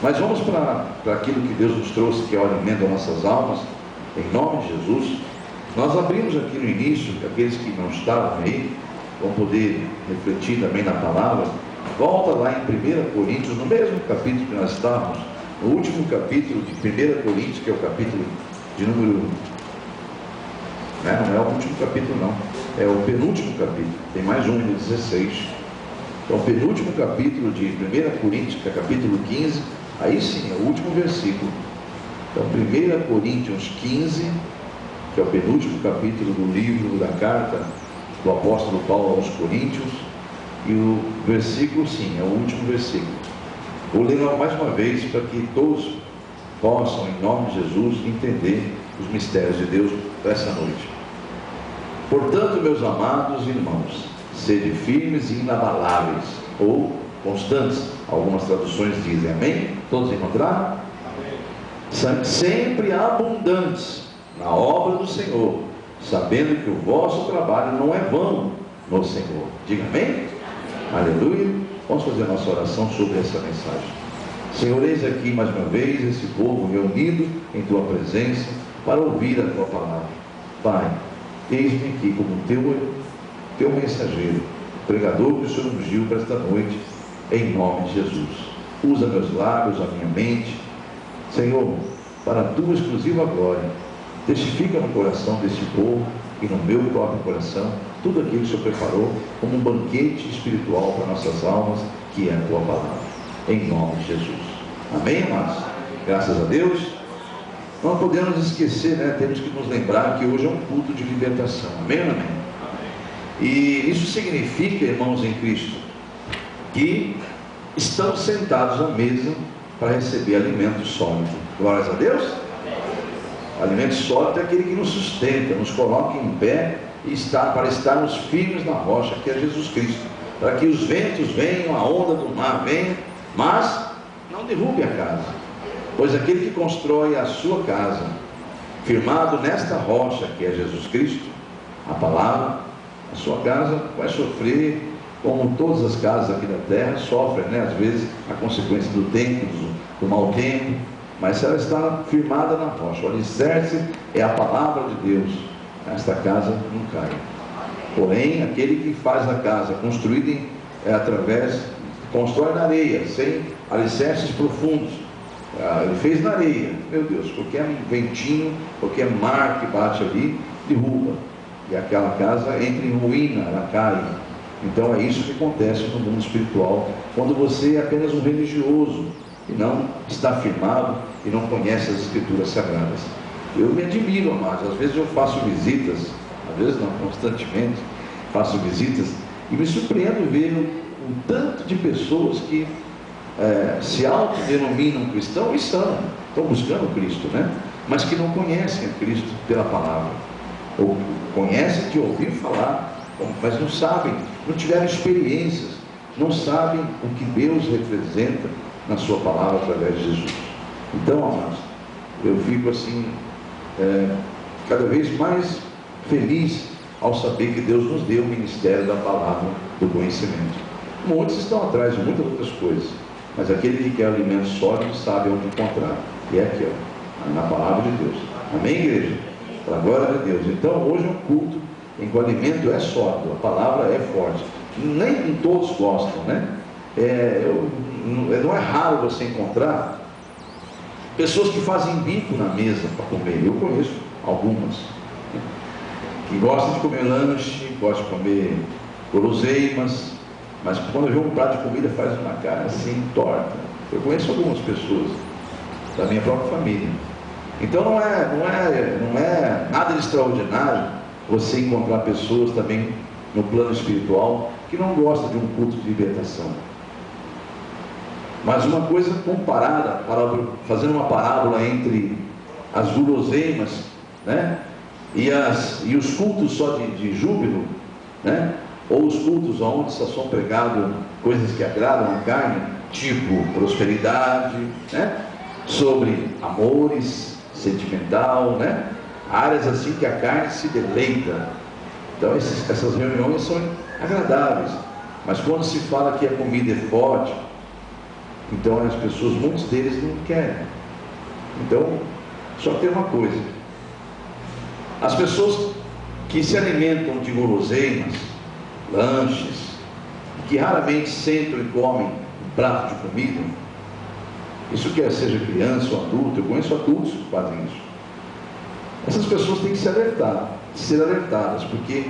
Mas vamos para aquilo que Deus nos trouxe, que é o alimento das nossas almas, em nome de Jesus. Nós abrimos aqui no início, aqueles que não estavam aí, vão poder refletir também na palavra. Volta lá em 1 Coríntios, no mesmo capítulo que nós estávamos, no último capítulo de 1 Coríntios, que é o capítulo de número... Não é o último capítulo não, é o penúltimo capítulo, tem mais um, no 16. Então o penúltimo capítulo de 1 Coríntios, que é capítulo 15, aí sim, é o último versículo. Então 1 Coríntios 15, que é o penúltimo capítulo do livro da carta do apóstolo Paulo aos Coríntios, e o versículo sim, é o último versículo. Vou ler mais uma vez para que todos possam, em nome de Jesus, entender os mistérios de Deus essa noite. Portanto, meus amados irmãos, sede firmes e inabaláveis, ou constantes, algumas traduções dizem, amém? Todos encontraram? Amém. Sempre abundantes na obra do Senhor, sabendo que o vosso trabalho não é vão no Senhor. Diga amém? Aleluia. Vamos fazer a nossa oração sobre essa mensagem. Senhor, eis aqui mais uma vez esse povo reunido em Tua presença para ouvir a Tua palavra. Pai, eis-me aqui como Teu mensageiro, pregador que o Senhor ungiu para esta noite, em nome de Jesus. Usa meus lábios, a minha mente, Senhor, para a Tua exclusiva glória. Testifica no coração deste povo e no meu próprio coração tudo aquilo que o Senhor preparou como um banquete espiritual para nossas almas, que é a Tua palavra, em nome de Jesus. Amém, amados? Graças a Deus. Não podemos esquecer, temos que nos lembrar que hoje é um culto de libertação. Amém, amém? E isso significa, irmãos em Cristo, que estamos sentados à mesa para receber alimento sólido. Glórias a Deus. Alimento sólido é aquele que nos sustenta, nos coloca em pé para estarmos firmes na rocha, que é Jesus Cristo, para que os ventos venham, a onda do mar venha, mas não derrube a casa, pois aquele que constrói a sua casa firmado nesta rocha, que é Jesus Cristo, a palavra, a sua casa vai sofrer como todas as casas aqui da terra sofrem, às vezes a consequência do tempo, do mau tempo, mas se ela está firmada na rocha, o alicerce é a palavra de Deus, esta casa não cai. Porém, aquele que faz a casa construída constrói na areia, sem alicerces profundos, ele fez na areia, meu Deus, qualquer ventinho, qualquer mar que bate ali, derruba, e aquela casa entra em ruína, ela cai. Então é isso que acontece no mundo espiritual, quando você é apenas um religioso, e não está firmado, e não conhece as Escrituras Sagradas. Eu me admiro, amados, às vezes eu faço visitas, às vezes não, constantemente, faço visitas, e me surpreendo ver um tanto de pessoas que se autodenominam cristãos, e estão buscando Cristo, mas que não conhecem a Cristo pela palavra, ou conhecem de ouvir falar, mas não sabem, não tiveram experiências, não sabem o que Deus representa na sua palavra através de Jesus. Então, amados, eu fico assim, cada vez mais feliz ao saber que Deus nos deu o ministério da palavra do conhecimento. Muitos estão atrás de muitas outras coisas, mas aquele que quer alimento sólido sabe onde encontrar, e é aqui, na palavra de Deus. Amém, igreja? Para a glória de Deus. Então, hoje é um culto em que o alimento é sólido, a palavra é forte. Nem todos gostam, não é raro você encontrar pessoas que fazem bico na mesa para comer. Eu conheço algumas que gostam de comer lanche, gostam de comer guloseimas, mas quando vê um prato de comida faz uma cara assim torta. Eu conheço algumas pessoas da minha própria família. Então não é nada de extraordinário você encontrar pessoas também no plano espiritual que não gostam de um culto de libertação. Mas uma coisa comparada, fazendo uma parábola entre as guloseimas, e os cultos só de júbilo, ou os cultos onde só são pregados coisas que agradam a carne, tipo prosperidade, sobre amores, sentimental, áreas assim que a carne se deleita. Então essas reuniões são agradáveis, mas quando se fala que a comida é forte, Então as pessoas, muitos deles não querem. Então, só tem uma coisa: as pessoas que se alimentam de guloseimas, lanches, que raramente sentam e comem um prato de comida, isso quer seja criança ou adulto, eu conheço adultos que fazem isso. Essas pessoas têm que ser alertadas, porque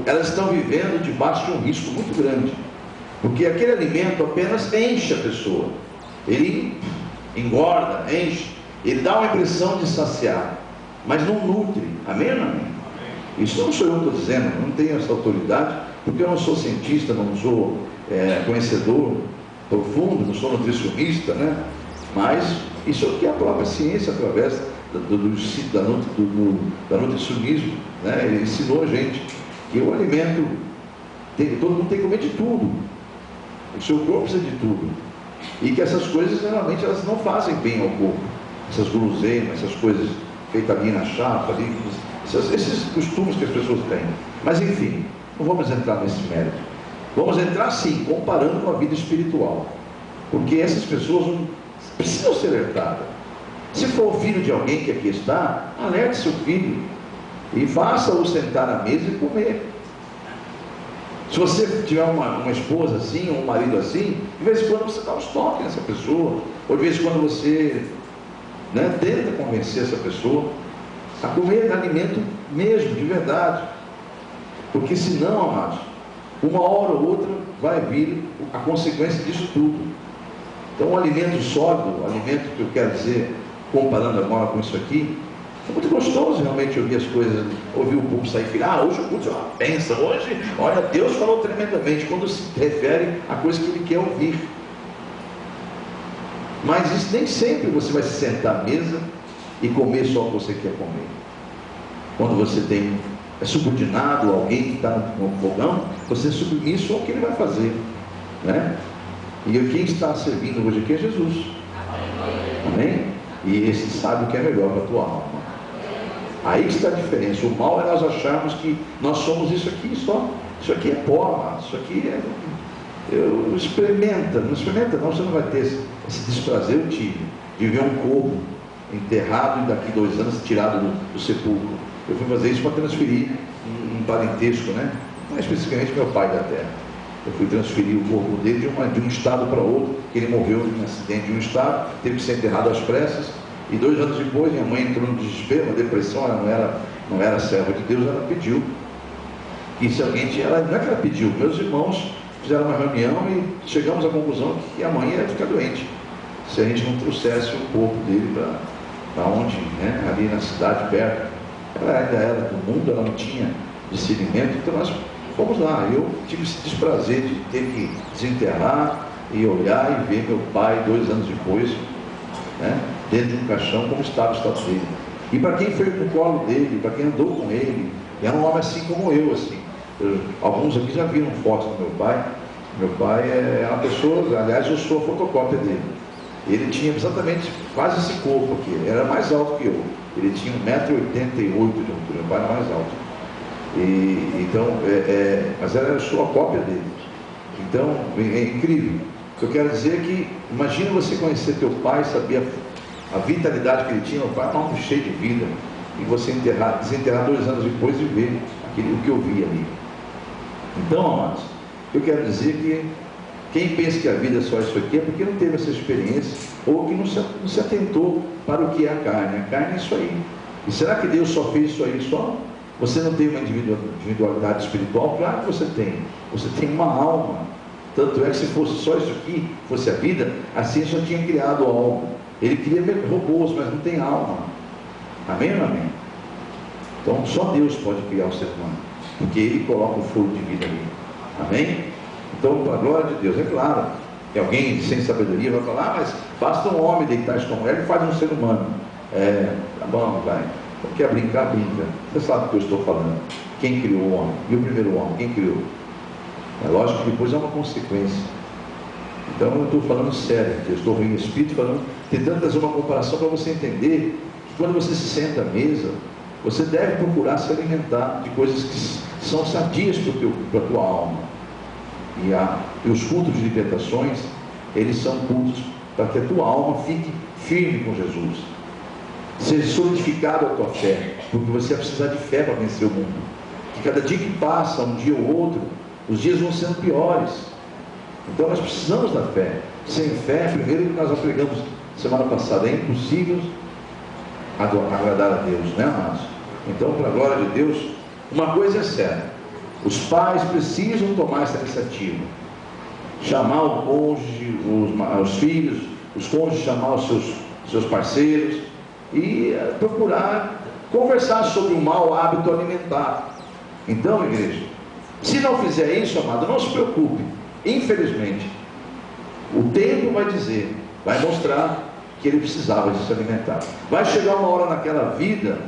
elas estão vivendo debaixo de um risco muito grande, porque aquele alimento apenas enche a pessoa, ele engorda, enche, ele dá uma impressão de saciar, mas não nutre. Amém ou não? Amém? Isso não sou eu que estou dizendo, eu não tenho essa autoridade, porque eu não sou cientista, não sou conhecedor profundo, não sou nutricionista, né? Mas isso é o que a própria ciência, através da nutricionismo, né? Ele ensinou a gente que o alimento, todo mundo tem que comer de tudo, o seu corpo precisa de tudo, e que essas coisas geralmente elas não fazem bem ao corpo, essas guloseimas, essas coisas feitas ali na chapa, ali, esses costumes que as pessoas têm. Mas enfim, não vamos entrar nesse mérito. Vamos entrar sim, comparando com a vida espiritual, porque essas pessoas precisam ser alertadas. Se for o filho de alguém que aqui está, alerte seu filho e faça-o sentar à mesa e comer. Se você tiver uma esposa assim, ou um marido assim, de vez em quando você dá uns toques nessa pessoa, ou de vez em quando você tenta convencer essa pessoa a comer alimento mesmo, de verdade, porque senão, amados, uma hora ou outra vai vir a consequência disso tudo. Então, o alimento sólido, o alimento que eu quero dizer, comparando agora com isso aqui, é muito gostoso realmente ouvir as coisas, ouvir o povo sair e falar: hoje o culto é uma bênção, hoje, olha, Deus falou tremendamente, quando se refere a coisa que ele quer ouvir. Mas isso nem sempre você vai se sentar à mesa e comer só o que você quer comer. Quando você é subordinado a alguém que está no fogão, você é submisso ao que ele vai fazer, né? E quem está servindo hoje aqui é Jesus. Amém? E esse sabe o que é melhor para a tua alma. Aí que está a diferença. O mal é nós acharmos que nós somos isso aqui só. Isso aqui é pó, amado. Isso aqui é... não experimenta, não, você não vai ter esse desprazer. Eu tive de ver um corpo enterrado e daqui 2 anos tirado do sepulcro. Eu fui fazer isso para transferir um parentesco, né? Mais especificamente meu pai da terra. Eu fui transferir o corpo dele de um estado para outro, que ele morreu em um acidente de um estado, teve que ser enterrado às pressas, e 2 anos depois minha mãe entrou no desespero, uma depressão, ela não era serva de Deus, ela pediu, e se alguém tinha, não é que ela pediu, meus irmãos fizeram uma reunião e chegamos à conclusão que a mãe ia ficar doente, se a gente não trouxesse o corpo dele para onde, né, ali na cidade perto. Ela ainda era do mundo, ela não tinha discernimento, então nós fomos lá. Eu tive esse desprazer de ter que desenterrar e olhar e ver meu pai 2 anos depois, né, dentro de um caixão, como estava o estado dele. E para quem foi no colo dele, para quem andou com ele, era um homem assim como eu, assim. Alguns aqui já viram fotos do meu pai. Meu pai é uma pessoa, aliás, eu sou a fotocópia dele. Ele tinha exatamente quase esse corpo aqui, era mais alto que eu. Ele tinha 1,88 m de altura, meu pai era mais alto. Mas eu sou a cópia dele. Então, é incrível. O que eu quero dizer é que, imagina você conhecer teu pai, saber a vitalidade que ele tinha. Meu pai era um homem cheio de vida, e você desenterrar 2 anos depois e ver o que eu vi ali. Então, amados, eu quero dizer que quem pensa que a vida é só isso aqui é porque não teve essa experiência, ou que não se atentou para o que é a carne. A carne é isso aí. E será que Deus só fez isso aí só? Você não tem uma individualidade espiritual? Claro que você tem. Você tem uma alma. Tanto é que se fosse só isso aqui, fosse a vida, a ciência já tinha criado algo. Ele cria robôs, mas não tem alma. Amém ou não amém? Então só Deus pode criar o ser humano, porque Ele coloca o fogo de vida ali. Amém? Então, para a glória de Deus, é claro que alguém sem sabedoria vai falar: mas basta um homem deitar com mulher e faz um ser humano. Tá bom, vai. Então, quer brincar, brinca. Você sabe do que eu estou falando. Quem criou o homem? E o primeiro homem? Quem criou? É lógico que depois é uma consequência. Então, eu estou falando sério, eu estou em espírito falando, tentando trazer uma comparação para você entender que quando você se senta à mesa, você deve procurar se alimentar de coisas que são sadias para a tua alma. E os cultos de libertações, eles são cultos para que a tua alma fique firme com Jesus. Seja solidificado a tua fé, porque você vai precisar de fé para vencer o mundo. Que cada dia que passa, um dia ou outro, os dias vão sendo piores. Então nós precisamos da fé. Sem fé, primeiro que nós pregamos semana passada, é impossível agradar a Deus, né, amados? Então, para a glória de Deus, uma coisa é certa: os pais precisam tomar essa iniciativa, chamar o cônjuge, os filhos, os cônjuges chamar os seus parceiros e procurar conversar sobre o mau hábito alimentar. Então, igreja, se não fizer isso, amado, não se preocupe. Infelizmente, o tempo vai dizer, vai mostrar que ele precisava de se alimentar. Vai chegar uma hora naquela vida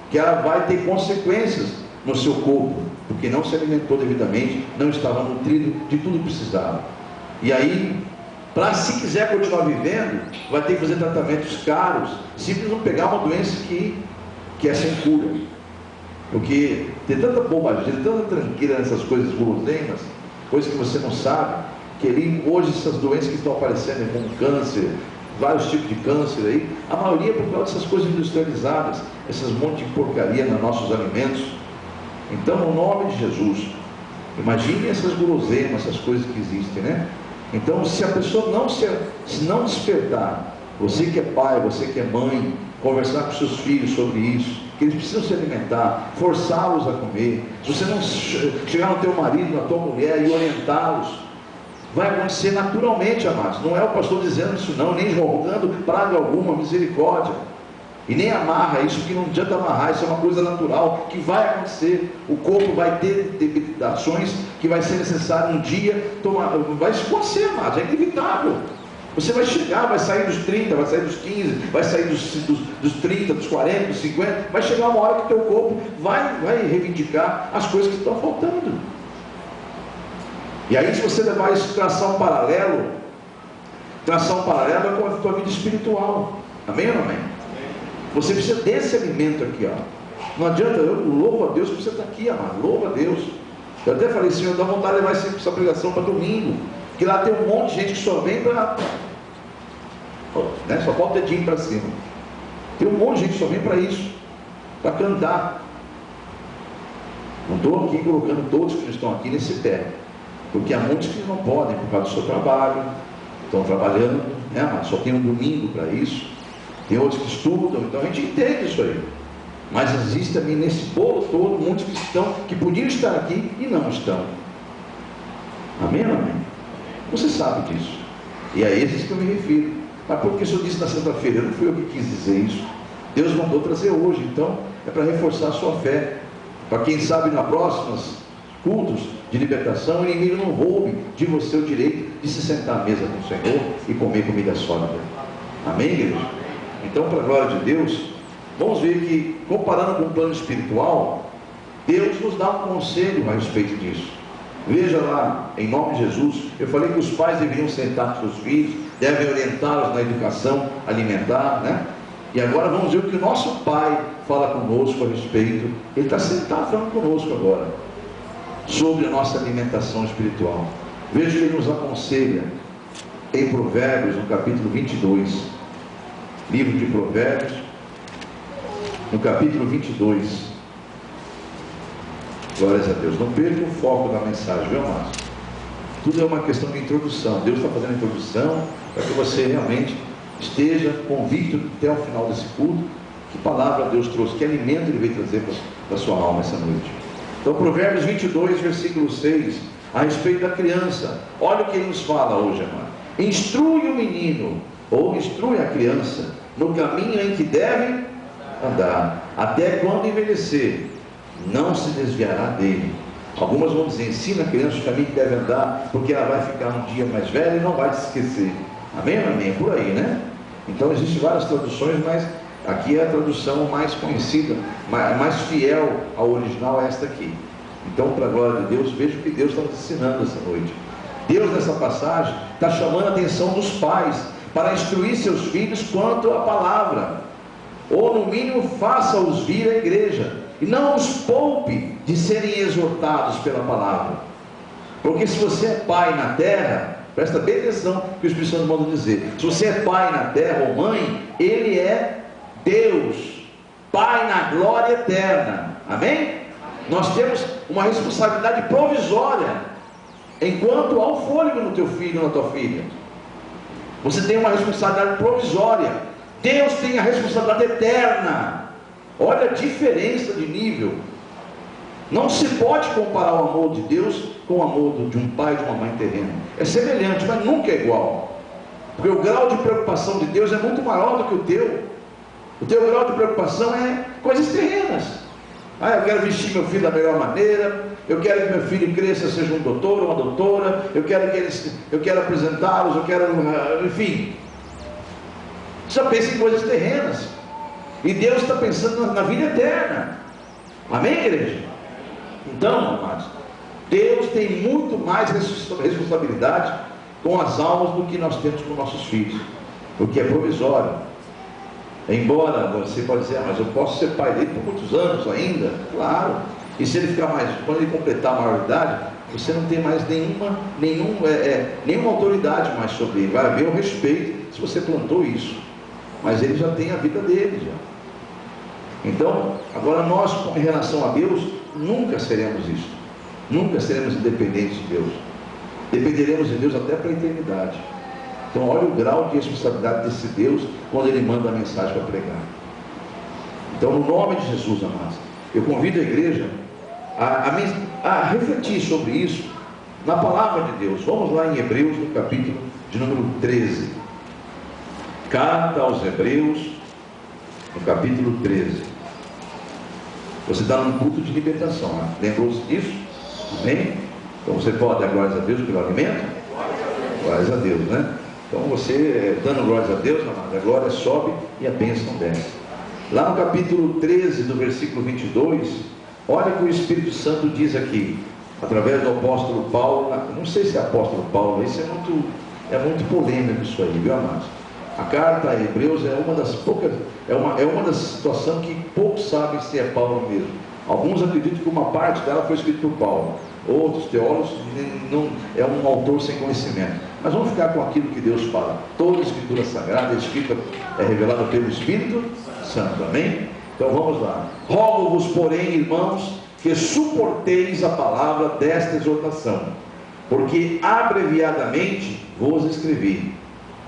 que ela vai ter consequências no seu corpo, porque não se alimentou devidamente, não estava nutrido de tudo que precisava. E aí, para se quiser continuar vivendo, vai ter que fazer tratamentos caros, simples não pegar uma doença que é sem cura. Porque tem tanta bobagem, tem tanta tranqueira nessas coisas guloseimas, coisas que você não sabe, que ali, hoje essas doenças que estão aparecendo, como câncer, vários tipos de câncer aí, a maioria é por causa dessas coisas industrializadas, essas monte de porcaria nos nossos alimentos. Então, no nome de Jesus, imagine essas guloseimas, essas coisas que existem, né? Então, se a pessoa se não despertar, você que é pai, você que é mãe, conversar com seus filhos sobre isso, que eles precisam se alimentar, forçá-los a comer. Se você não chegar no teu marido, na tua mulher e orientá-los, vai acontecer naturalmente, amados. Não é o pastor dizendo isso não, nem rogando praga alguma, misericórdia, e nem amarra isso, que não adianta amarrar, isso é uma coisa natural, que vai acontecer. O corpo vai ter debilitações, que vai ser necessário um dia tomar, vai acontecer, amados, é inevitável. Você vai chegar, vai sair dos 30, vai sair dos 15, vai sair dos 30, dos 40, dos 50, vai chegar uma hora que o teu corpo vai reivindicar as coisas que estão faltando. E aí, se você levar isso traçar um paralelo é com a tua vida espiritual. Amém ou não amém? Você precisa desse alimento aqui, ó. Não adianta, eu louvo a Deus que você está aqui, amado. Louvo a Deus. Eu até falei, Senhor, dá vontade de levar essa pregação para domingo, que lá tem um monte de gente que só vem para, né, só bota o dedinho para cima. Tem um monte de gente que só vem para isso, para cantar. Não estou aqui colocando todos que estão aqui nesse pé, porque há muitos que não podem por causa do seu trabalho, estão trabalhando, né, mas só tem um domingo para isso. Tem outros que estudam, então a gente entende isso aí. Mas existe também nesse bolo todo muitos que podiam estar aqui e não estão. Amém ou amém? Você sabe disso. E é esses que eu me refiro. Mas por que o Senhor disse na sexta-feira? Não fui eu que quis dizer isso. Deus mandou trazer hoje, então é para reforçar a sua fé. Para quem sabe na próximas cultos de libertação, o inimigo não roube de você o direito de se sentar à mesa com o Senhor e comer comida sólida. Amém, igreja? Então, para a glória de Deus, vamos ver que, comparando com o plano espiritual, Deus nos dá um conselho a respeito disso. Veja lá, em nome de Jesus, eu falei que os pais deveriam sentar com seus filhos, devem orientá-los na educação alimentar, né? E agora vamos ver o que o nosso Pai fala conosco a respeito. Ele está sentado falando conosco agora, sobre a nossa alimentação espiritual. Veja que ele nos aconselha em Provérbios, no capítulo 22. Livro de Provérbios, no capítulo 22. Glórias a Deus. Não perca o foco da mensagem, viu, amados? Tudo é uma questão de introdução. Deus está fazendo a introdução para que você realmente esteja convicto até o final desse culto. Que palavra Deus trouxe, que alimento Ele veio trazer para a sua alma essa noite. Então, Provérbios 22, versículo 6, a respeito da criança. Olha o que Ele nos fala hoje, amado. Instrui o menino, ou instrui a criança, no caminho em que deve andar, até quando envelhecer, não se desviará dele. Algumas vão dizer, ensina a criança o caminho que deve andar, porque ela vai ficar um dia mais velha e não vai se esquecer. Amém ou amém? É por aí, né? Então existem várias traduções, mas aqui é a tradução mais conhecida, mais fiel ao original, é esta aqui. Então, para a glória de Deus, veja o que Deus está nos ensinando essa noite. Deus, nessa passagem, está chamando a atenção dos pais para instruir seus filhos quanto à palavra, ou no mínimo faça-os vir à igreja, e não os poupe de serem exortados pela palavra. Porque se você é pai na terra, Presta bem atenção no que o Espírito Santo manda dizer. Se você é pai na terra ou mãe, Ele é Deus, Pai na glória eterna. Amém? Nós temos uma responsabilidade provisória enquanto há o fôlego no teu filho ou na tua filha. Você tem uma responsabilidade provisória. Deus tem a responsabilidade eterna. Olha a diferença de nível. Não se pode comparar o amor de Deus com o amor de um pai e de uma mãe terrena. É semelhante, mas nunca é igual. Porque o grau de preocupação de Deus é muito maior do que o teu. O teu grau de preocupação é coisas terrenas. Eu quero vestir meu filho da melhor maneira, eu quero que meu filho cresça, seja um doutor ou uma doutora, eu quero apresentá-los, enfim. Só pensa em coisas terrenas. E Deus está pensando na vida eterna. Amém, igreja? Então, amados, Deus tem muito mais responsabilidade com as almas do que nós temos com nossos filhos, porque é provisório. Embora você pode dizer, mas eu posso ser pai dele por muitos anos ainda. Claro. E se ele ficar quando ele completar a maioridade, você não tem mais nenhuma autoridade mais sobre ele. Vai haver o respeito se você plantou isso, mas ele já tem a vida dele já. Então, agora nós, em relação a Deus, nunca seremos isso. Nunca seremos independentes de Deus. Dependeremos de Deus até para a eternidade. Então olha o grau de responsabilidade desse Deus quando Ele manda a mensagem para pregar. Então, no nome de Jesus, amados, eu convido a igreja a refletir sobre isso na palavra de Deus. Vamos lá em Hebreus, no capítulo de número 13. Carta aos Hebreus, no capítulo 13. Você está num culto de libertação, né? Lembrou-se disso? Amém? Então você pode dar glórias a Deus pelo alimento? Glórias a Deus, né? Então você, dando glórias a Deus, amado, a glória sobe e a bênção desce. Lá no capítulo 13, do versículo 22, olha o que o Espírito Santo diz aqui, através do apóstolo Paulo. Não sei se é apóstolo Paulo, isso é muito polêmico isso aí, viu, amados? A carta a Hebreus é uma das poucas, é uma das situações que poucos sabem se é Paulo mesmo. Alguns acreditam que uma parte dela foi escrita por Paulo. Outros teólogos não é um autor sem conhecimento. Mas vamos ficar com aquilo que Deus fala. Toda a Escritura Sagrada é revelada pelo Espírito Santo. Amém? Então vamos lá. Rogo-vos, porém, irmãos, que suporteis a palavra desta exortação, porque abreviadamente vos escrevi.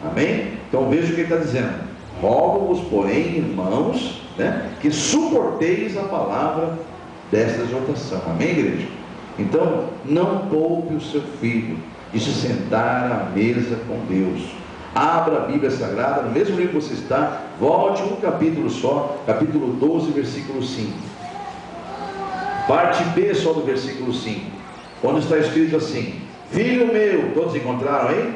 Amém? Então veja o que ele está dizendo. Rogo-vos, porém, irmãos, que suporteis a palavra desta exortação. Amém, igreja? Então, não poupe o seu filho de se sentar à mesa com Deus. Abra a Bíblia Sagrada, no mesmo livro que você está, volte um capítulo só, capítulo 12, versículo 5. Parte B só do versículo 5, onde está escrito assim: filho meu, todos encontraram aí?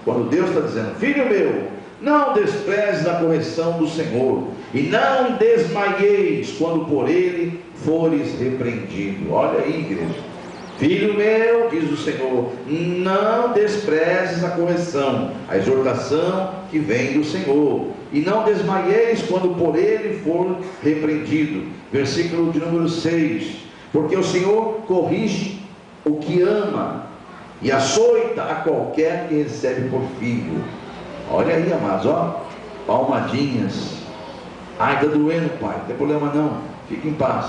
Quando Deus está dizendo, filho meu, não desprezes a correção do Senhor, e não desmaieis quando por ele fores repreendido. Olha aí, igreja. Filho meu, diz o Senhor, não desprezes a correção, a exortação que vem do Senhor, e não desmaieis quando por ele for repreendido. Versículo de número 6. Porque o Senhor corrige o que ama, e açoita a qualquer que recebe por filho. Olha aí, amados, ó, palmadinhas. Ai, está doendo, pai, não tem problema não, fique em paz.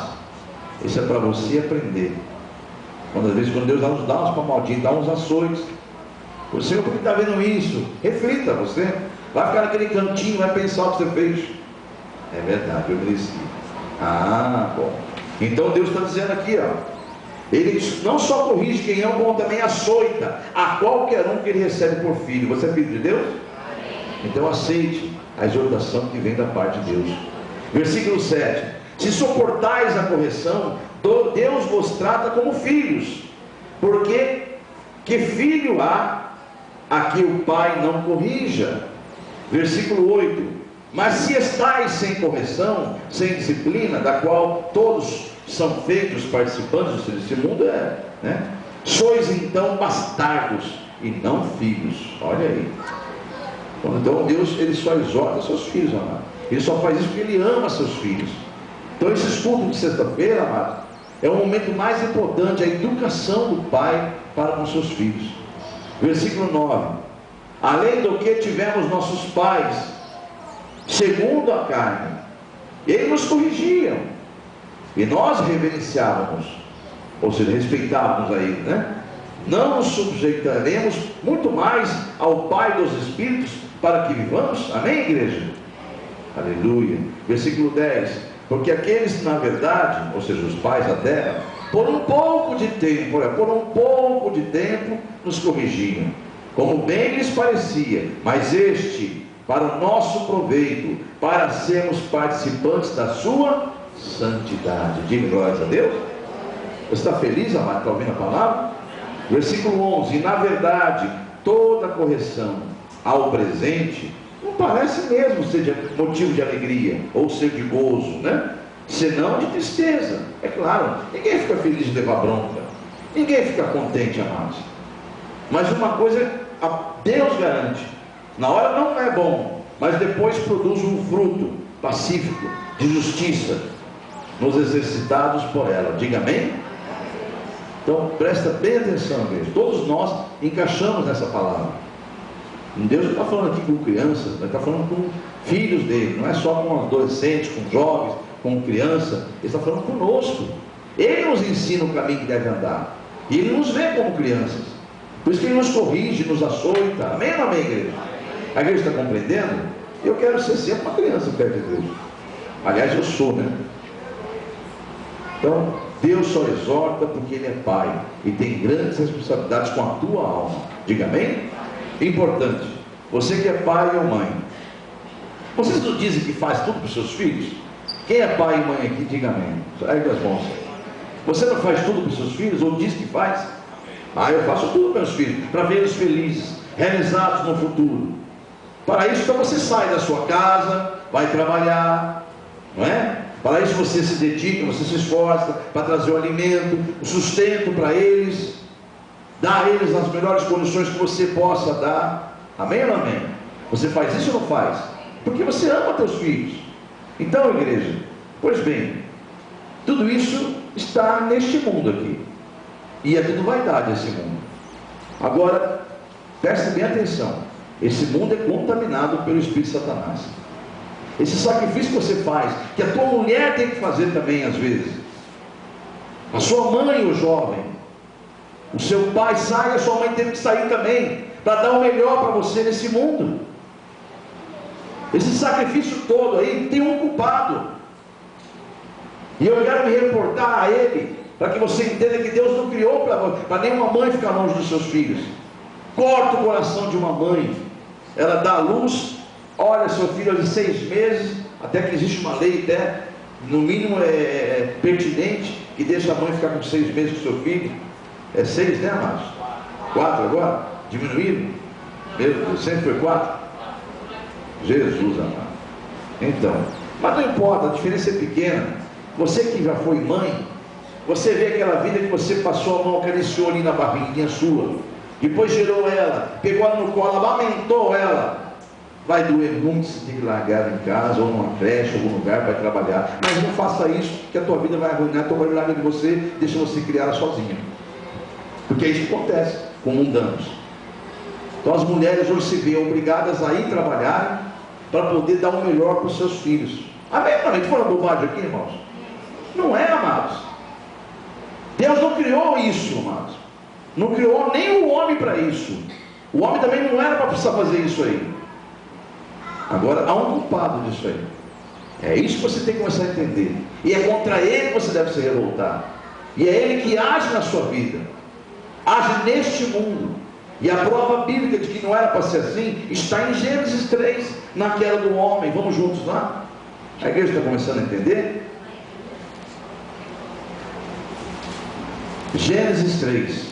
Isso é para você aprender. Às vezes quando Deus dá uns palmadinhas, dá uns açoites. O Senhor, por que está vendo isso? Reflita, você vai ficar naquele cantinho, vai pensar o que você fez. É verdade, eu mereci. Bom. Então Deus está dizendo aqui, ó, Ele não só corrige quem ama, como também açoita a qualquer um que Ele recebe por filho. Você é filho de Deus? Então aceite a exortação que vem da parte de Deus. Versículo 7. Se suportais a correção, Deus vos trata como filhos. Porque que filho há a que o pai não corrija? Versículo 8. Mas se estáis sem correção, sem disciplina, da qual todos são feitos participantes desse mundo, sois então bastardos e não filhos. Olha aí. Então Deus, Ele só exorta seus filhos, amado. Ele só faz isso porque Ele ama seus filhos. Então esses cultos de sexta-feira, amado, é o momento mais importante, a educação do pai para com seus filhos. Versículo 9: além do que tivemos nossos pais, segundo a carne, eles nos corrigiam, e nós reverenciávamos, ou seja, respeitávamos a ele, né? Não nos sujeitaremos muito mais ao Pai dos Espíritos, para que vivamos? Amém, igreja? Aleluia. Versículo 10: porque aqueles, na verdade, ou seja, os pais da terra, por um pouco de tempo nos corrigiam, como bem lhes parecia, mas este, para o nosso proveito, para sermos participantes da sua santidade. Diga glórias a Deus. Você está feliz, amado? Está ouvindo a palavra? Versículo 11: e na verdade, toda correção ao presente não parece mesmo ser de motivo de alegria, ou ser de gozo, né? Senão de tristeza. É claro, ninguém fica feliz de levar bronca, ninguém fica contente, amados. Mas uma coisa Deus garante: na hora não é bom, mas depois produz um fruto pacífico, de justiça, nos exercitados por ela. Diga amém? Então presta bem atenção, igreja. Todos nós encaixamos nessa palavra. Deus não está falando aqui com crianças, Ele está falando com filhos dele, não é só com adolescentes, com jovens, com criança. Ele está falando conosco. Ele nos ensina o caminho que deve andar, e Ele nos vê como crianças. Por isso que Ele nos corrige, nos açoita. Amém ou não amém, igreja? A igreja está compreendendo? Eu quero ser sempre uma criança perto da igreja. Aliás, eu sou, né? Então, Deus só exorta porque Ele é Pai e tem grandes responsabilidades com a tua alma. Diga amém? Importante, você que é pai ou mãe, vocês não dizem que faz tudo para os seus filhos? Quem é pai e mãe aqui, diga amém. Ergue as mãos. Você não faz tudo para os seus filhos, ou diz que faz? Eu faço tudo para meus filhos, para vê-los felizes, realizados no futuro. Para isso, então, você sai da sua casa, vai trabalhar, não é? Para isso você se dedica, você se esforça para trazer o alimento, o sustento para eles, dar a eles as melhores condições que você possa dar. Amém ou não amém? Você faz isso ou não faz? Porque você ama teus filhos. Então, igreja, pois bem, tudo isso está neste mundo aqui, e é tudo vaidade esse mundo. Agora, preste bem atenção: esse mundo é contaminado pelo espírito de Satanás. Esse sacrifício que você faz, que a tua mulher tem que fazer também às vezes, a sua mãe, o jovem, o seu pai sai, a sua mãe teve que sair também, para dar o melhor para você nesse mundo. Esse sacrifício todo aí tem um culpado, e eu quero me reportar a ele, para que você entenda que Deus não criou para nenhuma mãe ficar longe dos seus filhos. Corta o coração de uma mãe, ela dá à luz, olha seu filho de 6 meses, até que existe uma lei até, no mínimo pertinente, que deixa a mãe ficar com 6 meses com seu filho. É 6, né, amados? 4 agora? Diminuíram? Meu Deus, sempre foi 4? Jesus amado. Então, mas não importa, a diferença é pequena. Você que já foi mãe, você vê aquela vida que você passou a mão, acariciou ali na barriguinha sua, depois gerou ela, pegou ela no colo, amamentou ela. Vai doer muito se tem que largar em casa, ou numa creche, ou algum lugar, vai trabalhar. Mas não faça isso, que a tua vida vai arruinar, a tua mãe larga de você, deixa você criar ela sozinha. Porque é isso que acontece com mundanos. Então as mulheres hoje se veem obrigadas a ir trabalhar para poder dar o melhor para os seus filhos. Amém? A gente fala bobagem aqui, irmãos? Não é, amados. Deus não criou isso, amados. Não criou nem o homem para isso. O homem também não era para precisar fazer isso aí. Agora há um culpado disso aí. É isso que você tem que começar a entender. E é contra ele que você deve se revoltar. E é ele que age na sua vida, age neste mundo. E a prova bíblica de que não era para ser assim está em Gênesis 3, na queda do homem. Vamos juntos lá? A igreja está começando a entender? Gênesis 3.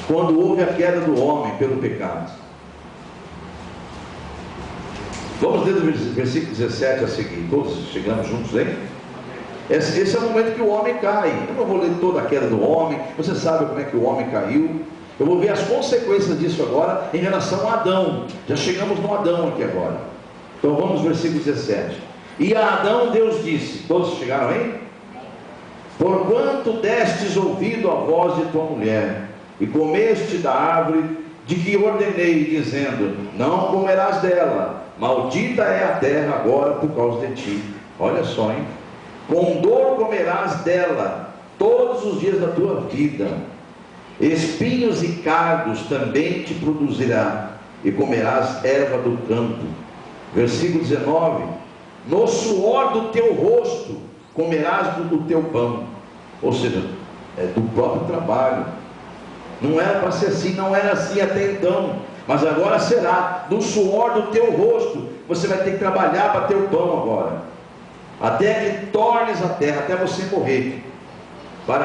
Quando houve a queda do homem pelo pecado. Vamos ler do versículo 17 a seguir. Todos chegamos juntos aí? Esse é o momento que o homem cai. Eu não vou ler toda a queda do homem. Você sabe como é que o homem caiu. Eu vou ver as consequências disso agora em relação a Adão. Já chegamos no Adão aqui agora. Então vamos ao versículo 17. E a Adão Deus disse. Todos chegaram aí? Porquanto destes ouvido a voz de tua mulher, e comeste da árvore de que ordenei, dizendo: não comerás dela, maldita é a terra agora por causa de ti. Olha só, hein? Com dor comerás dela todos os dias da tua vida, espinhos e cardos também te produzirá, e comerás erva do campo. Versículo 19: no suor do teu rosto comerás do teu pão. Ou seja, é do próprio trabalho. Não era para ser assim, não era assim até então, mas agora será. Do suor do teu rosto você vai ter que trabalhar para ter o pão agora, até que tornes a terra, até você morrer,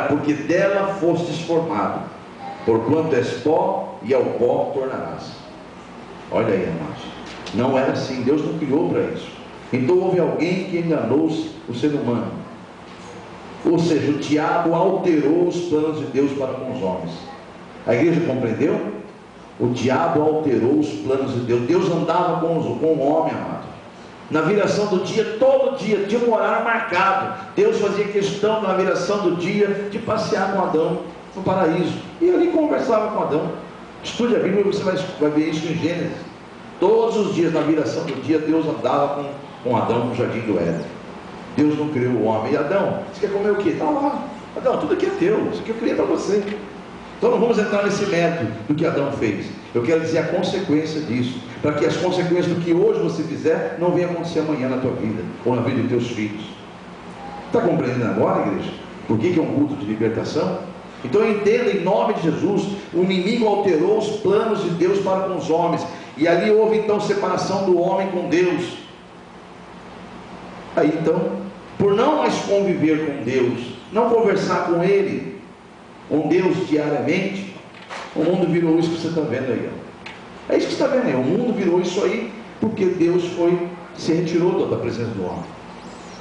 porque dela fostes formado, porquanto és pó, e ao pó tornarás. Olha aí, amados, não era assim, Deus não criou para isso. Então houve alguém que enganou o ser humano, ou seja, o diabo alterou os planos de Deus para com os homens. A igreja compreendeu? O diabo alterou os planos de Deus. Deus andava com o homem, amado, na viração do dia, todo dia, tinha um horário marcado. Deus fazia questão na viração do dia de passear com Adão no paraíso, e ali conversava com Adão. Estude a Bíblia e você vai ver isso em Gênesis. Todos os dias, na viração do dia, Deus andava com Adão no jardim do Éden. Deus não criou o homem. E Adão, você quer comer o quê? Está lá. Adão, tudo aqui é teu, isso aqui eu criei para você. Então não vamos entrar nesse mérito do que Adão fez. Eu quero dizer a consequência disso, para que as consequências do que hoje você fizer não venham acontecer amanhã na tua vida, ou na vida dos teus filhos. Está compreendendo agora, igreja? Por que é um culto de libertação? Então entenda, em nome de Jesus, o inimigo alterou os planos de Deus para com os homens, e ali houve então separação do homem com Deus. Aí então, por não mais conviver com Deus, não conversar com Ele, com Deus diariamente, o mundo virou isso que você está vendo aí, ó. É isso que você está vendo aí, o mundo virou isso aí, porque Deus se retirou da presença do homem.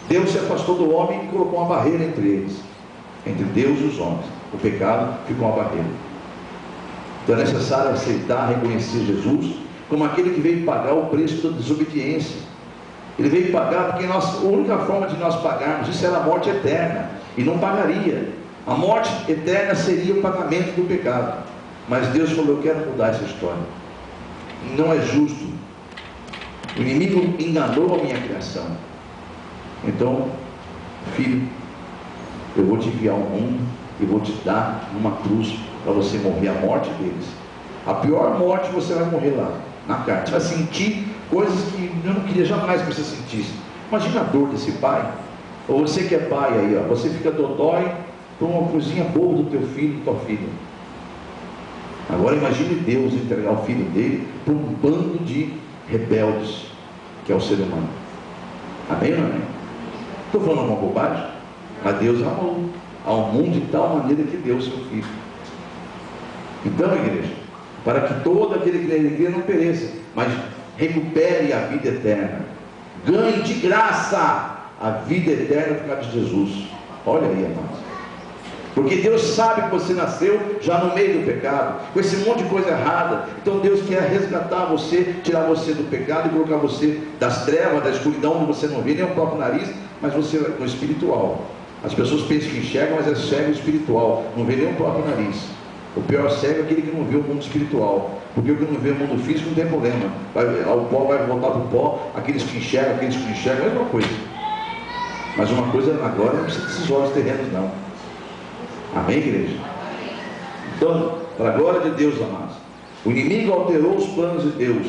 Deus se afastou do homem e colocou uma barreira entre eles, entre Deus e os homens. O pecado ficou uma barreira. Então é necessário aceitar, reconhecer Jesus como aquele que veio pagar o preço da desobediência. Ele veio pagar porque a única forma de nós pagarmos isso era a morte eterna, e não pagaria. A morte eterna seria o pagamento do pecado. Mas Deus falou: eu quero mudar essa história. Não é justo. O inimigo enganou a minha criação. Então, filho, eu vou te enviar ao mundo e vou te dar numa cruz para você morrer a morte deles. A pior morte você vai morrer lá, na carne. Você vai sentir coisas que eu não queria jamais que você sentisse. Imagina a dor desse pai. Ou você que é pai aí, ó, você fica dodói por uma coisinha boa do teu filho, da tua filha. Agora imagine Deus entregar o filho dele para um bando de rebeldes, que é o ser humano. Amém ou não amém? Estou falando uma bobagem? Mas Deus amou ao mundo de tal maneira que deu o seu filho. Então, igreja, para que todo aquele que crê não pereça, mas recupere a vida eterna, ganhe de graça a vida eterna por causa de Jesus. Olha aí, amados. Porque Deus sabe que você nasceu já no meio do pecado, com esse monte de coisa errada. Então Deus quer resgatar você, tirar você do pecado e colocar você das trevas, da escuridão, onde você não vê nem o próprio nariz, mas você no espiritual. As pessoas pensam que enxergam, mas é cego espiritual, não vê nem o próprio nariz. O pior cego é aquele que não vê o mundo espiritual, porque o que não vê o mundo físico não tem problema. O pó vai voltar para o pó, aqueles que enxergam, a mesma coisa. Mas uma coisa agora não precisa desses olhos terrenos não. Amém, igreja? Então, para a glória de Deus, amados, o inimigo alterou os planos de Deus,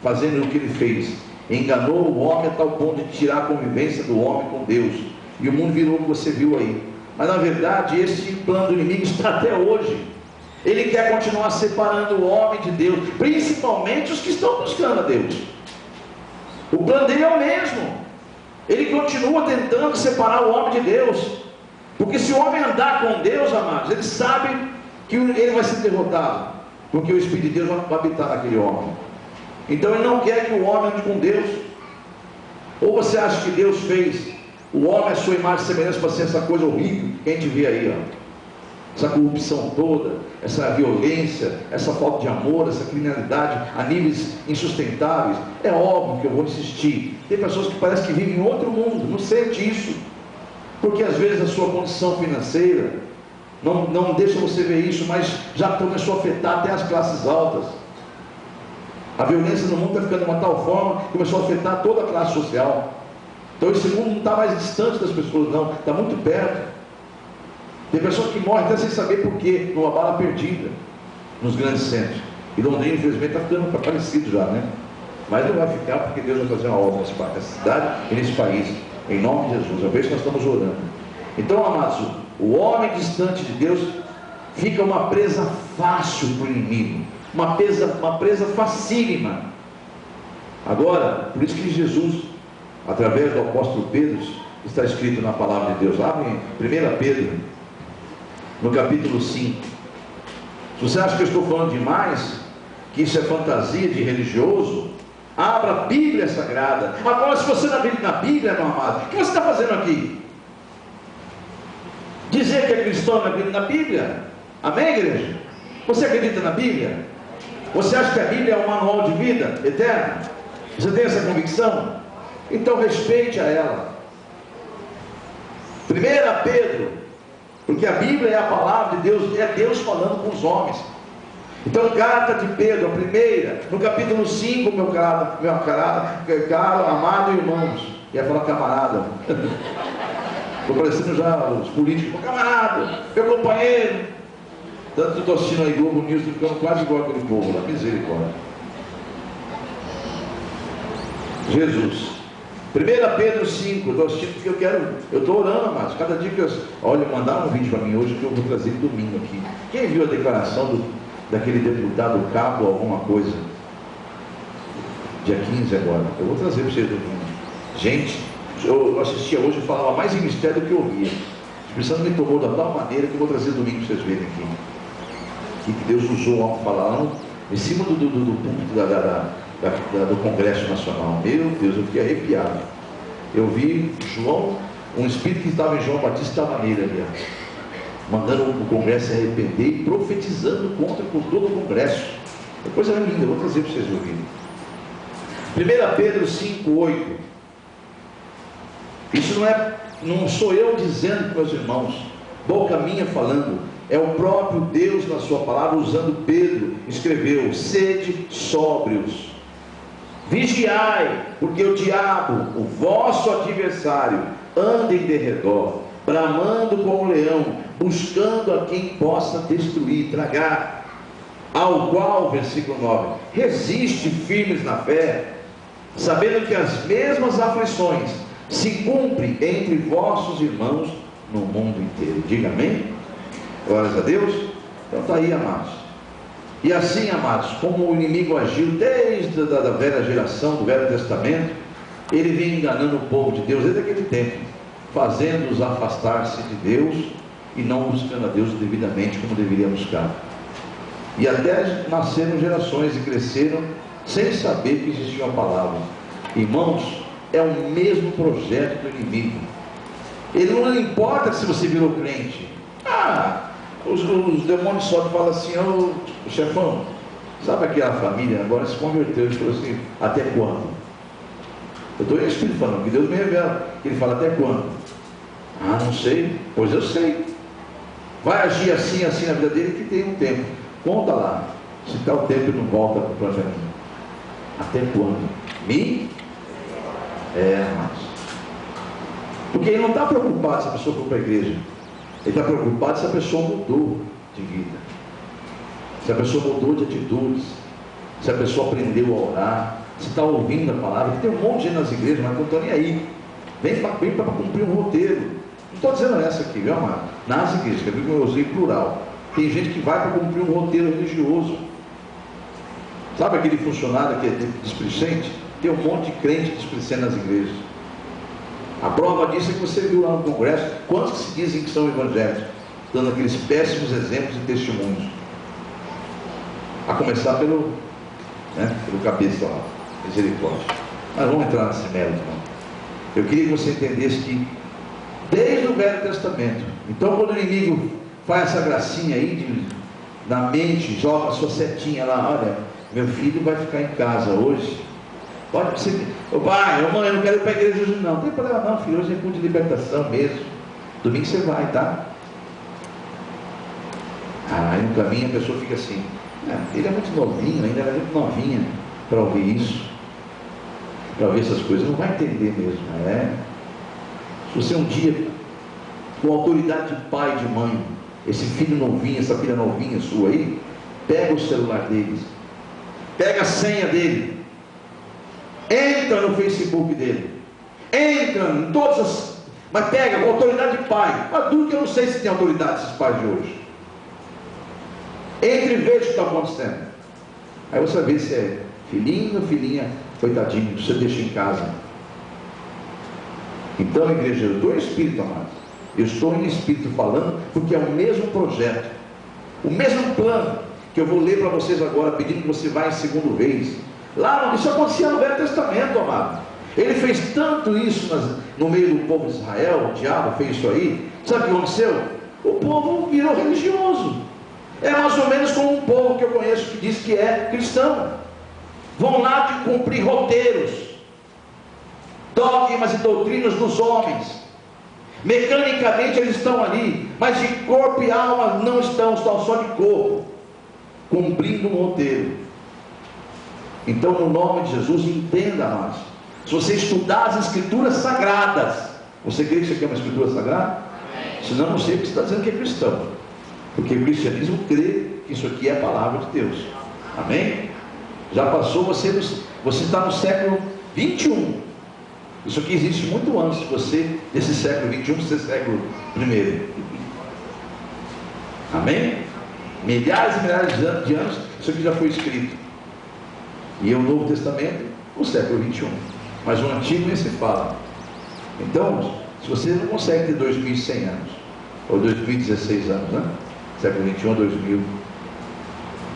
fazendo o que ele fez. Enganou o homem a tal ponto de tirar a convivência do homem com Deus. E o mundo virou o que você viu aí. Mas na verdade, esse plano do inimigo está até hoje. Ele quer continuar separando o homem de Deus, principalmente os que estão buscando a Deus. O plano dele é o mesmo. Ele continua tentando separar o homem de Deus. Porque se o homem andar com Deus, amados, ele sabe que ele vai ser derrotado, porque o Espírito de Deus vai habitar naquele homem. Então ele não quer que o homem ande com Deus. Ou você acha que Deus fez o homem a sua imagem e semelhança para ser essa coisa horrível que a gente vê aí, ó? Essa corrupção toda, essa violência, essa falta de amor, essa criminalidade a níveis insustentáveis. É óbvio que eu vou insistir. Tem pessoas que parecem que vivem em outro mundo, não sente isso, porque às vezes a sua condição financeira não deixa você ver isso, mas já começou a afetar até as classes altas. A violência no mundo está ficando de uma tal forma que começou a afetar toda a classe social. Então esse mundo não está mais distante das pessoas, não, está muito perto. Tem pessoas que morrem até sem saber por quê, numa bala perdida, nos grandes centros. E Londrina, infelizmente, está ficando parecido já, né? Mas não vai ficar, porque Deus vai fazer uma obra nessa cidade e nesse país, em nome de Jesus. Eu vejo que nós estamos orando. Então, amados, o homem distante de Deus fica uma presa fácil para o inimigo, uma presa facílima. Agora, por isso que Jesus, através do apóstolo Pedro, está escrito na palavra de Deus, abre em 1 Pedro, no capítulo 5. Se você acha que eu estou falando demais, que isso é fantasia de religioso, abra a Bíblia Sagrada. Agora, se você não acredita na Bíblia, meu amado, o que você está fazendo aqui? Dizer que é cristão não acredita na Bíblia? Amém, igreja? Você acredita na Bíblia? Você acha que a Bíblia é um manual de vida eterno? Você tem essa convicção? Então respeite a ela. 1 Pedro, porque a Bíblia é a palavra de Deus, é Deus falando com os homens. Então, carta de Pedro, a primeira, no capítulo 5, meu caro, amado irmãos, ia falar camarada, estou parecendo já os políticos, meu camarada, meu companheiro. Tanto que eu estou assistindo aí Globo News, estou ficando quase igual aquele povo lá, misericórdia. Jesus. 1 Pedro 5, eu estou assistindo porque eu estou orando, amados. Cada dia que olha, mandaram um vídeo para mim hoje que eu vou trazer domingo aqui. Quem viu a declaração daquele deputado Cabo alguma coisa? Dia 15 agora. Eu vou trazer para vocês domingo. Gente, eu assistia hoje e falava mais em mistério do que eu ouvia. O Espírito Santo me tomou da tal maneira que eu vou trazer domingo para vocês verem aqui. Que Deus usou o alto falando em cima do púlpito do Congresso Nacional. Meu Deus, eu fiquei arrepiado. Eu vi João, um espírito que estava em João Batista estava nele ali, mandando o Congresso se arrepender e profetizando contra por todo o Congresso. É coisa linda, eu vou trazer para vocês ouvirem. 1 Pedro 5,8. Isso não sou eu dizendo para meus irmãos, boca minha falando, é o próprio Deus na sua palavra, usando Pedro, escreveu: sede sóbrios, vigiai, porque o diabo, o vosso adversário, anda em derredor, bramando como um leão, buscando a quem possa destruir, tragar, ao qual, versículo 9, resiste firmes na fé, sabendo que as mesmas aflições se cumprem entre vossos irmãos no mundo inteiro. Diga amém? Glórias a Deus. Então está aí, amados. E assim, amados, como o inimigo agiu desde a velha geração, do Velho Testamento, ele vem enganando o povo de Deus desde aquele tempo, fazendo-os afastar-se de Deus e não buscando a Deus devidamente como deveria buscar. E até nasceram gerações e cresceram sem saber que existia uma palavra. Irmãos, é o mesmo projeto do inimigo. Ele não importa se você virou crente. Os demônios só falam assim: ô chefão, sabe aquela família agora se converteu? Ele falou assim: até quando? Eu estou em espírito falando, que Deus me revela. Ele fala: até quando? Não sei. Pois eu sei. Vai agir assim, assim na vida dele, que tem um tempo. Conta lá. Se está o tempo, ele não volta para o projeto. Até quando? Mas porque ele não está preocupado se a pessoa for para a igreja. Ele está preocupado se a pessoa mudou de vida, se a pessoa mudou de atitudes, se a pessoa aprendeu a orar, se está ouvindo a palavra. Tem um monte de gente nas igrejas, mas não estão nem aí. Vem para cumprir um roteiro. Não estou dizendo essa aqui, viu, amado? Nas igrejas, que eu usei plural. Tem gente que vai para cumprir um roteiro religioso. Sabe aquele funcionário que é displicente? Tem um monte de crente displicente nas igrejas. A prova disso é que você viu lá no Congresso quantos que se dizem que são evangélicos, dando aqueles péssimos exemplos e testemunhos. A começar pelo cabeça lá, misericórdia. Mas vamos entrar nesse mérito, não. Eu queria que você entendesse que desde o Velho Testamento, então quando o inimigo faz essa gracinha aí na mente, joga a sua setinha lá: olha, meu filho vai ficar em casa hoje. Pode ser, pai, mãe, eu não quero ir para a igreja hoje não. Não tem problema não, filho, hoje é culto de libertação mesmo. Domingo você vai, tá? Aí no caminho a pessoa fica assim, ele é muito novinho, ainda ela é muito novinha para ouvir isso, para ouvir essas coisas, não vai entender mesmo. Se você um dia, com autoridade de pai e de mãe, esse filho novinho, essa filha novinha sua aí, pega o celular deles, pega a senha dele, entra no Facebook dele, entra em todas as... Mas pega com autoridade de pai. Mas duro que eu não sei se tem autoridade esses pais de hoje. Entre e veja o que está acontecendo. Aí você vai ver se é filhinho ou filhinha, coitadinho, você deixa em casa. Então, igreja, eu estou em espírito, amado. Eu estou em espírito falando, porque é o mesmo projeto, o mesmo plano, que eu vou ler para vocês agora, pedindo que você vá em 2 Reis. Lá, isso acontecia no Velho Testamento, amado. Ele fez tanto isso no meio do povo de Israel, o diabo fez isso aí. Sabe o que aconteceu? O povo virou religioso. É mais ou menos como um povo que eu conheço que diz que é cristão. Vão lá de cumprir roteiros, dogmas e doutrinas dos homens. Mecanicamente eles estão ali, mas de corpo e alma não estão só de corpo, cumprindo um roteiro. Então, no nome de Jesus, entenda, amados. Se você estudar as escrituras sagradas, você crê que isso aqui é uma escritura sagrada? Senão não sei porque você está dizendo que é cristão, porque o cristianismo crê que isso aqui é a palavra de Deus. Amém? Já passou, você está no século 21. Isso aqui existe muito antes de você, desse século 21, ser século 1. Amém? Milhares e milhares de anos, isso aqui já foi escrito. E é o Novo Testamento, o século 21. Mas o Antigo nem se fala. Então, se você não consegue ter 2100 anos, ou 2016 anos, né? Século 21 a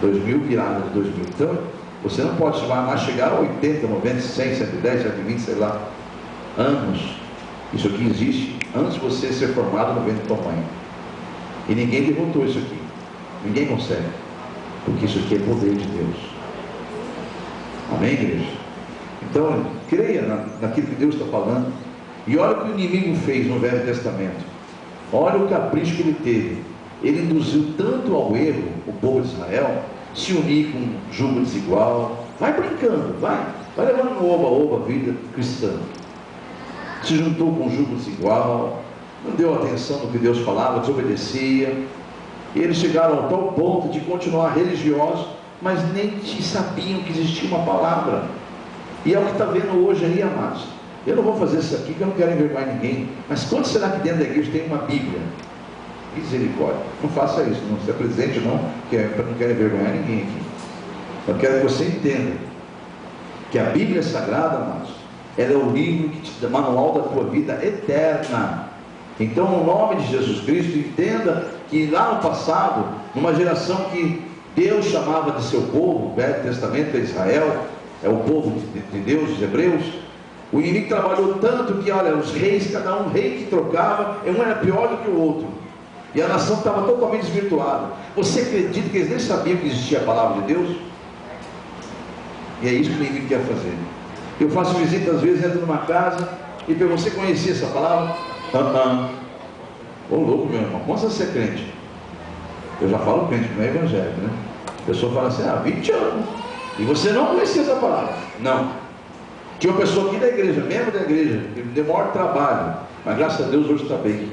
2000 virada de 2000. Então, você não pode mais chegar a 80, 90, 100, 110, 120, sei lá, anos. Isso aqui existe antes de você ser formado no ventre da tua mãe. E ninguém derrotou isso aqui. Ninguém consegue. Porque isso aqui é poder de Deus. Amém, igreja? Então, creia naquilo que Deus está falando. E olha o que o inimigo fez no Velho Testamento. Olha o capricho que ele teve. Ele induziu tanto ao erro o povo de Israel, se unir com um jugo desigual. Vai brincando, vai levando no oba-oba a vida cristã. Se juntou com um jugo desigual, não deu atenção no que Deus falava, desobedecia. E eles chegaram ao tal ponto de continuar religiosos, mas nem sabiam que existia uma palavra. E é o que está vendo hoje aí, amados. Eu não vou fazer isso aqui, que eu não quero envergonhar ninguém. Mas quando será que dentro da igreja tem uma Bíblia? Misericórdia. Não faça isso, não se apresente não, que eu não quero envergonhar ninguém aqui. Eu quero que você entenda que a Bíblia Sagrada, amados, ela é o livro que te dá manual da tua vida eterna. Então, no nome de Jesus Cristo, entenda que lá no passado, numa geração que Deus chamava de seu povo, o Velho Testamento é Israel, é o povo de Deus, os hebreus, o inimigo trabalhou tanto que, olha, os reis, cada um rei que trocava, um era pior do que o outro, e a nação estava totalmente desvirtuada. Você acredita que eles nem sabiam que existia a palavra de Deus? E é isso que o inimigo quer fazer. Eu faço visita, às vezes, entro numa casa e pergunto: você conhecia essa palavra? Ô louco, meu irmão, quantos anos você é crente? Eu já falo crente, não é evangélico, né? A pessoa fala assim: 20 anos. E você não conhecia essa palavra? Não. Tinha uma pessoa aqui da igreja, membro da igreja, que deu maior trabalho, mas graças a Deus hoje está bem.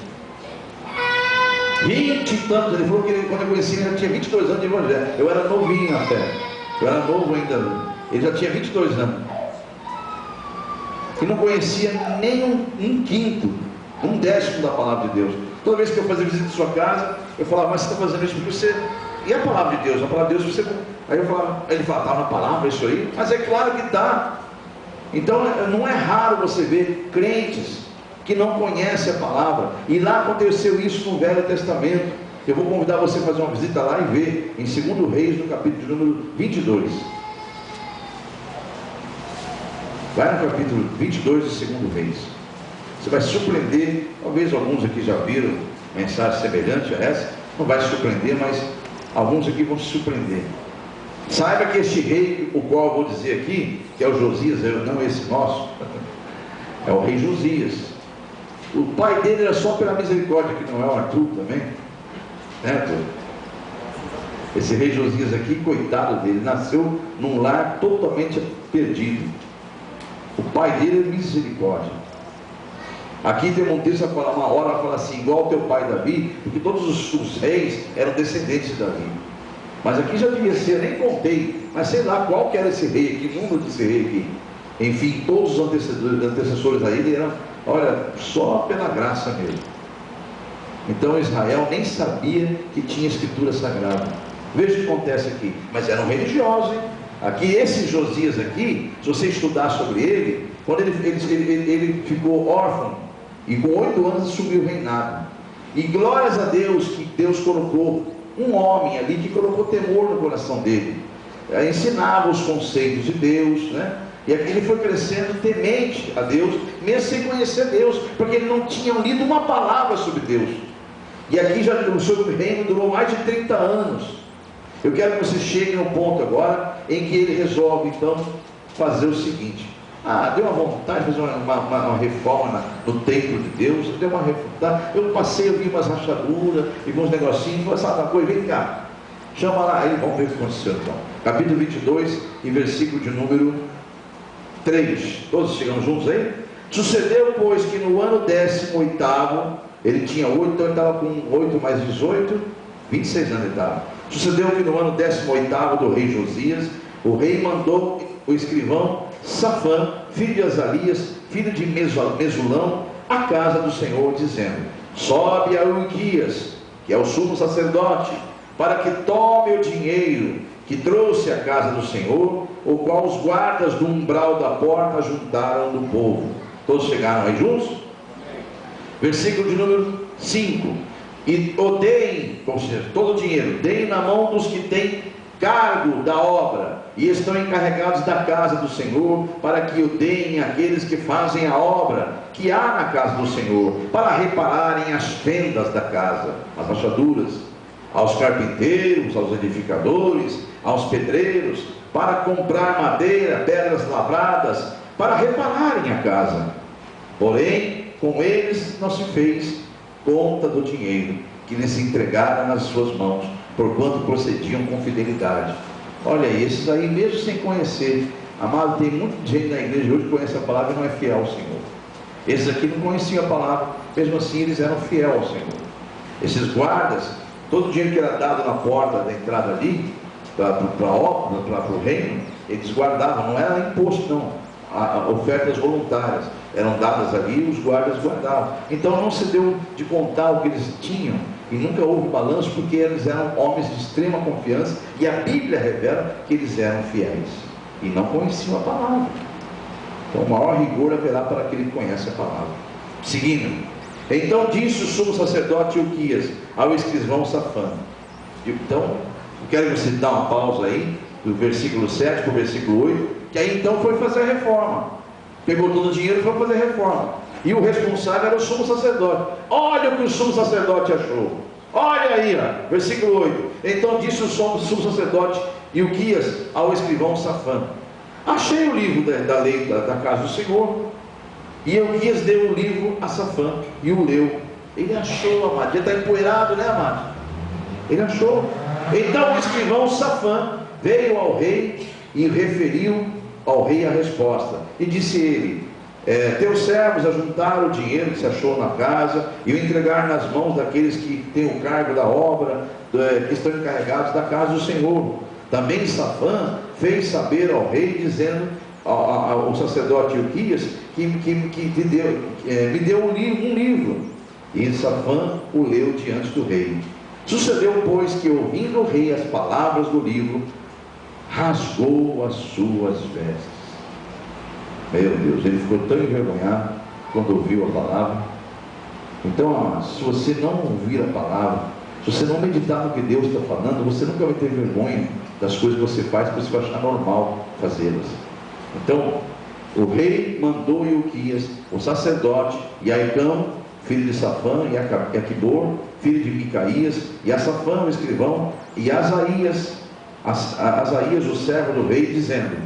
20 e tantos, ele falou que quando eu conheci ele já tinha 22 anos de evangelho. Eu era novinho na fé, eu era novo ainda, ele já tinha 22 anos. E não conhecia nem um quinto, um décimo da palavra de Deus. Toda vez que eu fazia visita em sua casa, eu falava: mas você está fazendo isso porque você... E a palavra de Deus? A palavra de Deus você... Aí eu falava, ele falava: está na palavra isso aí? Mas é claro que está. Então não é raro você ver crentes que não conhecem a palavra. E lá aconteceu isso no Velho Testamento. Eu vou convidar você a fazer uma visita lá e ver em 2 Reis, no capítulo número 22. Vai no capítulo 22 de 2 Reis. Você vai se surpreender. Talvez alguns aqui já viram mensagem semelhante a essa. Não vai se surpreender, mas alguns aqui vão se surpreender. Saiba que este rei, o qual eu vou dizer aqui, que é o Josias, não esse nosso, é o rei Josias. O pai dele era só pela misericórdia, que não é o Arthur também, né, Arthur? Esse rei Josias aqui, coitado dele, nasceu num lar totalmente perdido. O pai dele é misericórdia. Aqui tem um texto, uma hora fala assim, igual ao teu pai Davi, porque todos os reis eram descendentes de Davi. Mas aqui já devia ser, nem contei, mas sei lá qual que era esse rei aqui, o número desse rei aqui. Enfim, todos os antecessores a ele eram, olha, só pela graça mesmo. Então Israel nem sabia que tinha escritura sagrada. Veja o que acontece aqui, mas eram religiosos, hein? Aqui, esse Josias aqui, se você estudar sobre ele, quando ele ficou órfão, e com 8 anos assumiu o reinado, e glórias a Deus, que Deus colocou um homem ali, que colocou temor no coração dele, ensinava os conceitos de Deus, né? E aqui ele foi crescendo temente a Deus, mesmo sem conhecer Deus, porque ele não tinha lido uma palavra sobre Deus. E aqui já o seu reino durou mais de 30 anos. Eu quero que você chegue no ponto agora em que ele resolve então fazer o seguinte: deu uma vontade de fazer uma reforma no templo de Deus, deu uma reforma. Eu passei, eu vi umas rachaduras e vi uns negocinhos, falei, sabe uma coisa, vem cá, chama lá, aí vamos ver o que aconteceu então. Capítulo 22 e versículo de número 3, todos chegamos juntos aí? Sucedeu, pois, que no ano 18º, ele tinha 8, então ele estava com 8 mais 18, 26 anos ele estava. Sucedeu que no ano 18º do rei Josias, o rei mandou o escrivão Safã, filho de Azarias, filho de Mesulão, à casa do Senhor, dizendo: sobe a Hilquias, que é o sumo sacerdote, para que tome o dinheiro que trouxe à casa do Senhor, o qual os guardas do umbral da porta juntaram do povo. Todos chegaram aí juntos? Versículo de número 5. E deem, ou seja, todo o dinheiro, deem na mão dos que têm cargo da obra e estão encarregados da casa do Senhor, para que o deem àqueles que fazem a obra que há na casa do Senhor, para repararem as fendas da casa, as rachaduras, aos carpinteiros, aos edificadores, aos pedreiros, para comprar madeira, pedras lavradas, para repararem a casa. Porém, com eles não se fez conta do dinheiro que lhes entregara nas suas mãos, porquanto procediam com fidelidade. Olha aí, esses aí, mesmo sem conhecer, amado, tem muita gente na igreja hoje que conhece a palavra e não é fiel ao Senhor. Esses aqui não conheciam a palavra, mesmo assim eles eram fiel ao Senhor. Esses guardas, todo o dinheiro que era dado na porta da entrada ali, para o reino, eles guardavam, não era imposto não. Ofertas voluntárias eram dadas ali e os guardas guardavam. Então não se deu de contar o que eles tinham, e nunca houve balanço, porque eles eram homens de extrema confiança, e a Bíblia revela que eles eram fiéis e não conheciam a palavra. Então o maior rigor haverá para aquele que conhece a palavra. Seguindo, então disse o sumo sacerdote Hilquias ao escrivão Safã. Então eu quero que você dê uma pausa aí, do versículo 7 para o versículo 8, que aí então foi fazer a reforma. Pegou todo o dinheiro e foi fazer a reforma. E o responsável era o sumo sacerdote. Olha o que o sumo sacerdote achou. Olha aí, ó, versículo 8. Então disse o sumo sacerdote Hilquias ao escrivão Safã: achei o livro da lei da casa do Senhor. E Hilquias deu o livro a Safã e o leu. Ele achou, amado. Já está empoeirado, né, amado? Ele achou. Então o escrivão Safã veio ao rei e referiu ao rei a resposta. E disse ele: teus servos ajuntaram o dinheiro que se achou na casa e o entregar nas mãos daqueles que têm o cargo da obra, que estão encarregados da casa do Senhor. Também Safã fez saber ao rei, dizendo ao sacerdote Hilquias que me deu um livro. E Safã o leu diante do rei. Sucedeu, pois, que ouvindo o rei as palavras do livro, rasgou as suas vestes. Meu Deus, ele ficou tão envergonhado quando ouviu a palavra. Então, se você não ouvir a palavra, se você não meditar no que Deus está falando, você nunca vai ter vergonha das coisas que você faz, porque você vai achar normal fazê-las. Então, o rei mandou Hilquias, o sacerdote, e Aicão, filho de Safã, e Aquibor, filho de Micaías, e a Safã, o escrivão, e Asaías, o servo do rei, dizendo: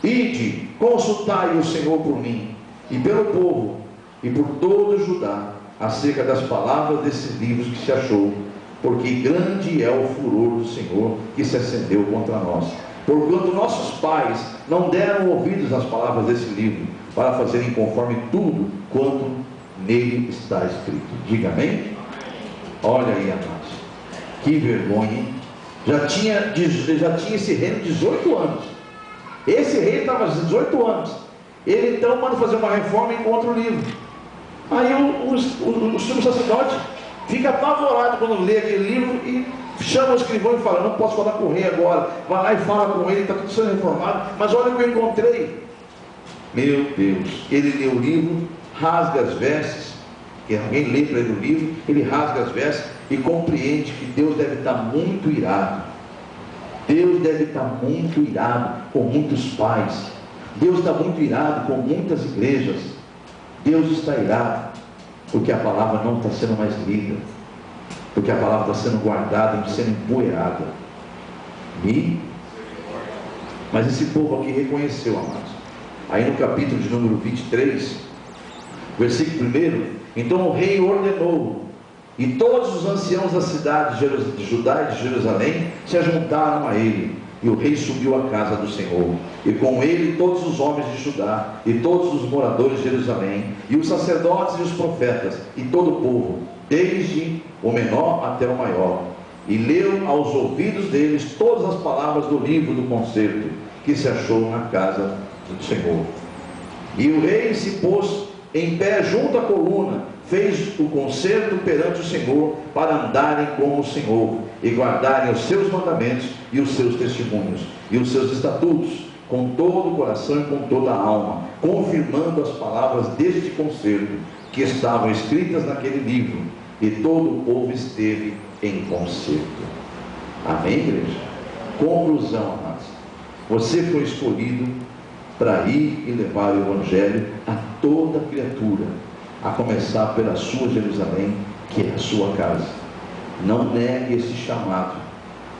ide, consultai o Senhor por mim, e pelo povo, e por todo Judá, acerca das palavras desses livros que se achou, porque grande é o furor do Senhor que se acendeu contra nós. Porquanto nossos pais não deram ouvidos às palavras desse livro, para fazerem conforme tudo quanto nele está escrito. Diga amém? Olha aí, amados, que vergonha, hein? Já tinha esse reino 18 anos. Esse rei estava 18 anos. Ele então manda fazer uma reforma e encontra o livro. Aí o sumo sacerdote fica apavorado quando lê aquele livro e chama o escrivão e fala: não posso falar com o rei agora. Vai lá e fala com ele, está tudo sendo reformado, mas olha o que eu encontrei. Meu Deus, ele lê o livro, rasga as vestes, que alguém lê para ele o livro, ele rasga as vestes e compreende que Deus deve estar muito irado. Deus deve estar muito irado com muitos pais. Deus está muito irado com muitas igrejas. Deus está irado porque a palavra não está sendo mais lida, porque a palavra está sendo guardada e sendo empoeirada. Mas esse povo aqui reconheceu, amados. Aí no capítulo de número 23, versículo 1: então o rei ordenou, e todos os anciãos da cidade de Judá e de Jerusalém se ajuntaram a ele. E o rei subiu à casa do Senhor, e com ele todos os homens de Judá, e todos os moradores de Jerusalém, e os sacerdotes e os profetas, e todo o povo, desde o menor até o maior. E leu aos ouvidos deles todas as palavras do livro do concerto, que se achou na casa do Senhor. E o rei se pôs em pé junto à coluna, fez o concerto perante o Senhor, para andarem com o Senhor, e guardarem os seus mandamentos, e os seus testemunhos, e os seus estatutos, com todo o coração e com toda a alma, confirmando as palavras deste concerto, que estavam escritas naquele livro. E todo o povo esteve em concerto. Amém, igreja? Conclusão, amados: você foi escolhido para ir e levar o Evangelho a toda criatura, a começar pela sua Jerusalém, que é a sua casa. Não negue esse chamado.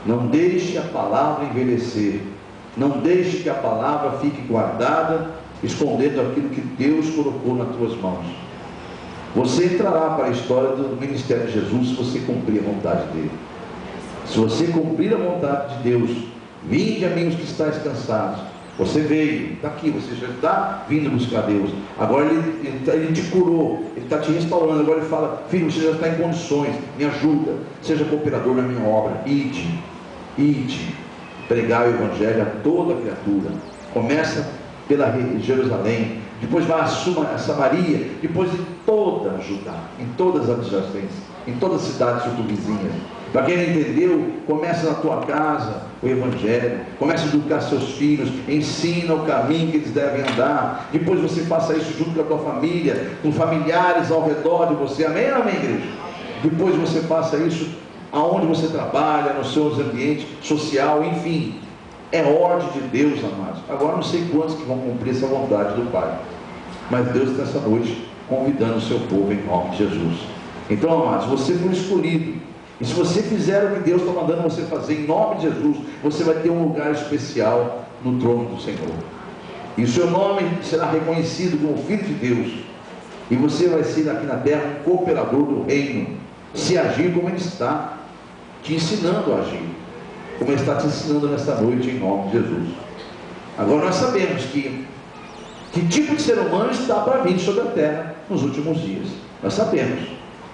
Não deixe a palavra envelhecer. Não deixe que a palavra fique guardada, escondendo aquilo que Deus colocou nas tuas mãos. Você entrará para a história do ministério de Jesus se você cumprir a vontade dele. Se você cumprir a vontade de Deus: vinde a mim os que estáis cansados. Você veio, está aqui, você já está vindo buscar Deus. Agora ele te curou, ele está te restaurando. Agora ele fala: filho, você já está em condições, me ajuda, seja cooperador na minha obra. Ide, pregar o Evangelho a toda criatura. Começa pela Jerusalém, depois vai a Samaria, depois em toda Judá, em todas as adjacências, em todas as cidades circunvizinhas. Para quem não entendeu, começa na tua casa o Evangelho, começa a educar seus filhos, ensina o caminho que eles devem andar. Depois você faça isso junto com a tua família, com familiares ao redor de você. Amém, amém, igreja? Depois você faça isso aonde você trabalha, no seu ambiente social, enfim. É ordem de Deus, amados. Agora não sei quantos que vão cumprir essa vontade do Pai, mas Deus nessa noite convidando o seu povo em nome de Jesus. Então, amados, você foi escolhido. E se você fizer o que Deus está mandando você fazer em nome de Jesus, você vai ter um lugar especial no trono do Senhor. E o seu nome será reconhecido como Filho de Deus. E você vai ser aqui na terra um cooperador do reino, se agir como Ele está te ensinando a agir, como Ele está te ensinando nesta noite em nome de Jesus. Agora nós sabemos que tipo de ser humano está para vir sobre a terra nos últimos dias. Nós sabemos.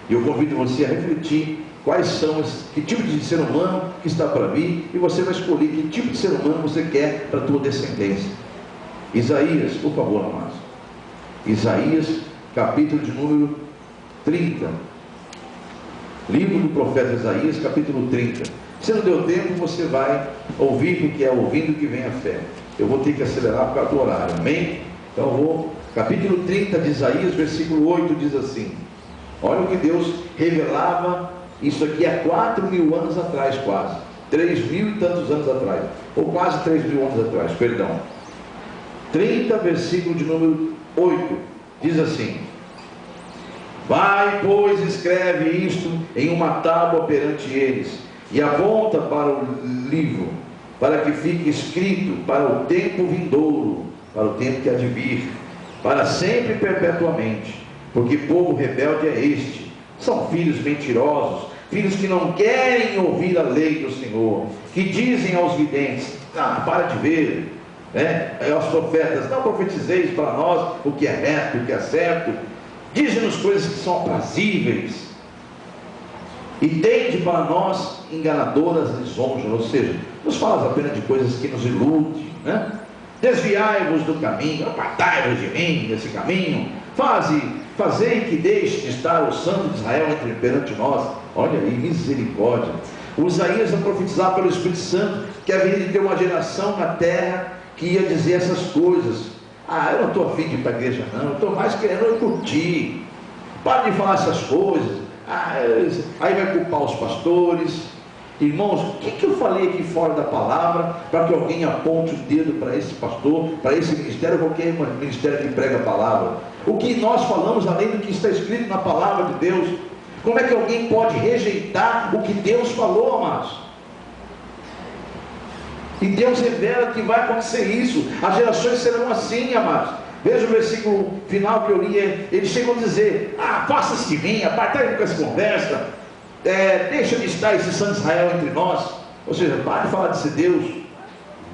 E eu convido você a refletir que tipo de ser humano que está para vir, e você vai escolher que tipo de ser humano você quer para a tua descendência. Isaías, por favor, amados. Isaías, capítulo de número 30. Livro do profeta Isaías, capítulo 30. Se não deu tempo, você vai ouvir, porque é ouvindo que vem a fé. Eu vou ter que acelerar por causa do horário, amém? Então eu vou, capítulo 30 de Isaías, versículo 8, diz assim: olha o que Deus revelava. Isso aqui há 4.000 anos atrás, quase 3.000 e tantos anos atrás, ou quase 3.000 anos atrás, perdão. 30, versículo de número 8, diz assim: vai, pois, escreve isto em uma tábua perante eles, e aponta para o livro, para que fique escrito para o tempo vindouro, para o tempo que há de vir, para sempre e perpetuamente. Porque povo rebelde é este, são filhos mentirosos, filhos que não querem ouvir a lei do Senhor, que dizem aos videntes: para de ver, né? Aos profetas: não profetizeis para nós o que é reto, o que é certo, dizem-nos coisas que são aprazíveis, e tende para nós enganadoras lisonjas, ou seja, nos fala apenas de coisas que nos iludem, né? Desviai-vos do caminho, apartai-vos de mim desse caminho, fazei que deixe de estar o Santo de Israel perante nós. Olha aí, misericórdia. O Isaías vai profetizar pelo Espírito Santo que haveria de ter uma geração na terra que ia dizer essas coisas. Eu não estou afim de ir para a igreja não, eu estou mais querendo curtir. Para de falar essas coisas. Aí vai culpar os pastores. Irmãos, o que eu falei aqui fora da palavra para que alguém aponte o dedo para esse pastor, para esse ministério, qualquer ministério que prega a palavra? O que nós falamos além do que está escrito na palavra de Deus? Como é que alguém pode rejeitar o que Deus falou, amados? E Deus revela que vai acontecer isso. As gerações serão assim, amados. Veja o versículo final que eu li. Eles chegam a dizer: faça-se de mim, apartai-vos com essa conversa, deixa de estar esse Santo Israel entre nós. Ou seja, pare de falar desse Deus.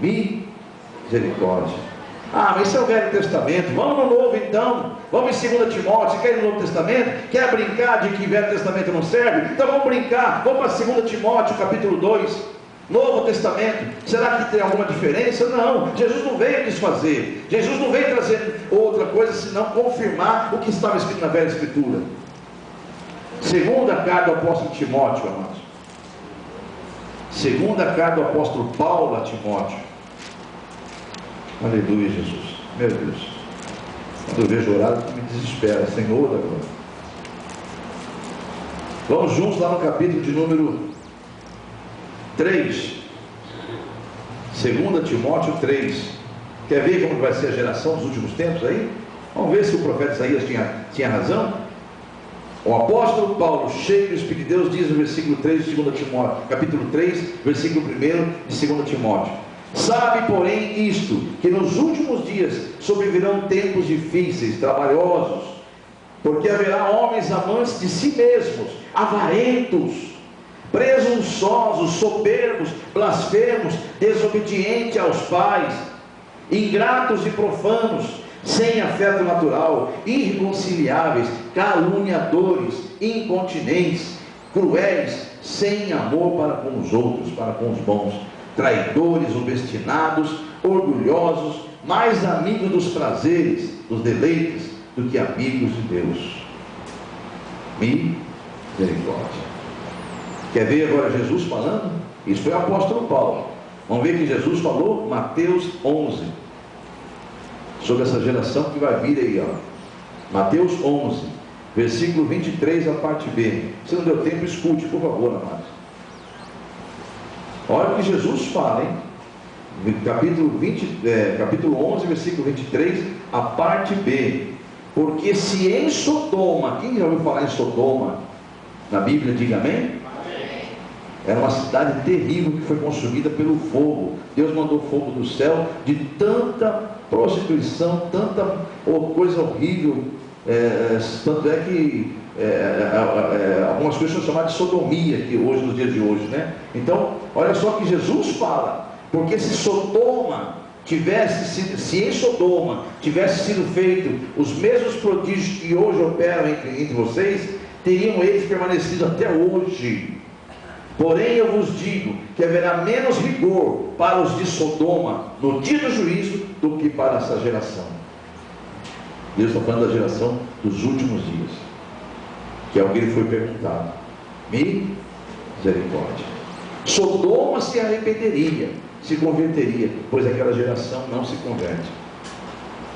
Misericórdia. Mas isso é o Velho Testamento. Vamos no Novo então. Vamos em 2 Timóteo. Você quer ir no Novo Testamento? Quer brincar de que Velho Testamento não serve? Então vamos brincar. Vamos para 2 Timóteo capítulo 2. Novo Testamento. Será que tem alguma diferença? Não. Jesus não veio desfazer. Jesus não veio trazer outra coisa senão confirmar o que estava escrito na Velha Escritura. Segunda carta do apóstolo Timóteo, amados. Segunda carta do apóstolo Paulo a Timóteo. Aleluia, Jesus. Meu Deus. Quando eu vejo o horário, me desespera. Senhor da glória. Vamos juntos lá no capítulo de número 3. 2 Timóteo 3. Quer ver como vai ser a geração dos últimos tempos aí? Vamos ver se o profeta Isaías tinha razão. O apóstolo Paulo, cheio do Espírito de Deus, diz no versículo 3 de 2 Timóteo, capítulo 3, versículo 1 de 2 Timóteo: sabe, porém, isto, que nos últimos dias sobrevirão tempos difíceis, trabalhosos, porque haverá homens amantes de si mesmos, avarentos, presunçosos, soberbos, blasfemos, desobedientes aos pais, ingratos e profanos, sem afeto natural, irreconciliáveis, caluniadores, incontinentes, cruéis, sem amor para com os outros, para com os bons, traidores, obstinados, orgulhosos, mais amigos dos prazeres, dos deleites, do que amigos de Deus. Misericórdia. Quer ver agora Jesus falando? Isso foi o apóstolo Paulo. Vamos ver que Jesus falou, Mateus 11, sobre essa geração que vai vir aí, Mateus 11, versículo 23, a parte B. Se não deu tempo, escute, por favor, amados. Olha o que Jesus fala, hein? Capítulo 11, versículo 23, a parte B. Porque se em Sodoma, quem já ouviu falar em Sodoma na Bíblia, diga amém? Era uma cidade terrível que foi consumida pelo fogo. Deus mandou fogo do céu de tanta prostituição, tanta coisa horrível. Tanto é que algumas coisas são chamadas de sodomia que hoje, nos dias de hoje, né? Então, olha só que Jesus fala: porque se Sodoma se em Sodoma tivesse sido feito os mesmos prodígios que hoje operam entre vocês, teriam eles permanecido até hoje. Porém eu vos digo que haverá menos rigor para os de Sodoma no dia do juízo do que para essa geração. Deus está falando da geração dos últimos dias, que é o que ele foi perguntado. Misericórdia. Sodoma se arrependeria, se converteria, pois aquela geração não se converte.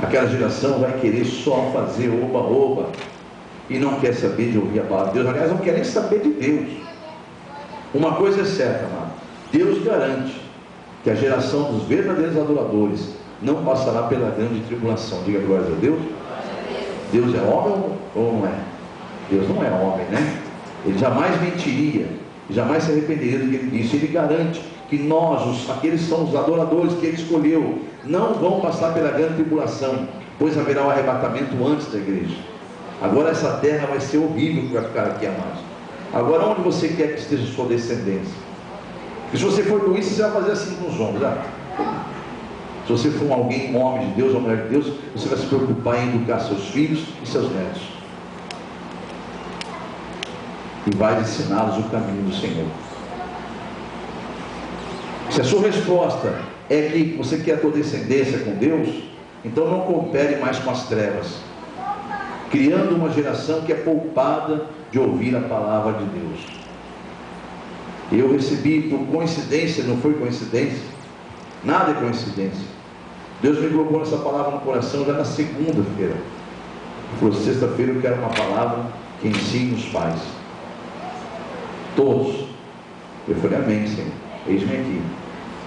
Aquela geração vai querer só fazer oba-oba e não quer saber de ouvir a palavra de Deus. Aliás, não quer nem saber de Deus. Uma coisa é certa, amado: Deus garante que a geração dos verdadeiros adoradores não passará pela grande tribulação. Diga glória a Deus. Deus é homem ou não é? Deus não é homem, né? Ele jamais mentiria, jamais se arrependeria do que ele disse. Ele garante que nós, aqueles que são os adoradores que ele escolheu, não vão passar pela grande tribulação, pois haverá o arrebatamento antes da igreja. Agora essa terra vai ser horrível que vai ficar aqui, amados. Agora, onde você quer que esteja sua descendência? E se você for egoísta, você vai fazer assim com os homens, né? Se você for alguém, um homem de Deus, uma mulher de Deus, você vai se preocupar em educar seus filhos e seus netos. E vai ensiná-los o caminho do Senhor. Se a sua resposta é que você quer a tua descendência com Deus, então não coopere mais com as trevas, criando uma geração que é poupada de ouvir a palavra de Deus. Eu recebi por coincidência, não foi coincidência, nada é coincidência. Deus me colocou essa palavra no coração já na segunda-feira. Ele falou: sexta-feira eu quero uma palavra que ensine os pais, todos. Eu falei: amém, Senhor, eis-me aqui.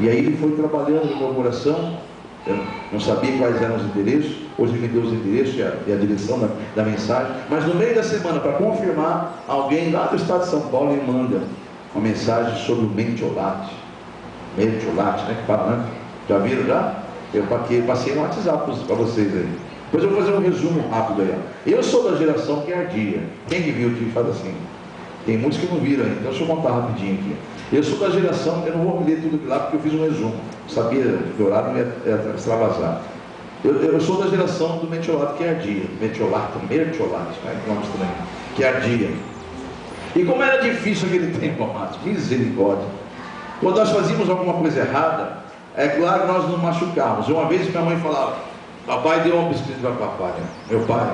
E aí ele foi trabalhando no meu coração. Eu não sabia quais eram os endereços. Hoje ele me deu os endereços e a direção da mensagem. Mas no meio da semana, para confirmar, alguém lá do estado de São Paulo me manda uma mensagem sobre o mentiolate. Mentiolate, né? Que fala, né? Já viram já? Eu passei no WhatsApp para vocês aí. Depois eu vou fazer um resumo rápido aí. Eu sou da geração que ardia. Quem que viu que faz assim? Tem muitos que não viram ainda, então deixa eu contar rapidinho aqui. Eu sou da geração, eu não vou ler tudo lá porque eu fiz um resumo. Sabia que o horário não ia extravasar. Eu sou da geração do mentiolato que ardia. Mentiolato, né? Que nome estranho. Que ardia. E como era difícil aquele tempo, amados, misericórdia. Quando nós fazíamos alguma coisa errada, é claro que nós nos machucávamos. Uma vez minha mãe falava: papai deu uma bicicleta para papai. Meu pai,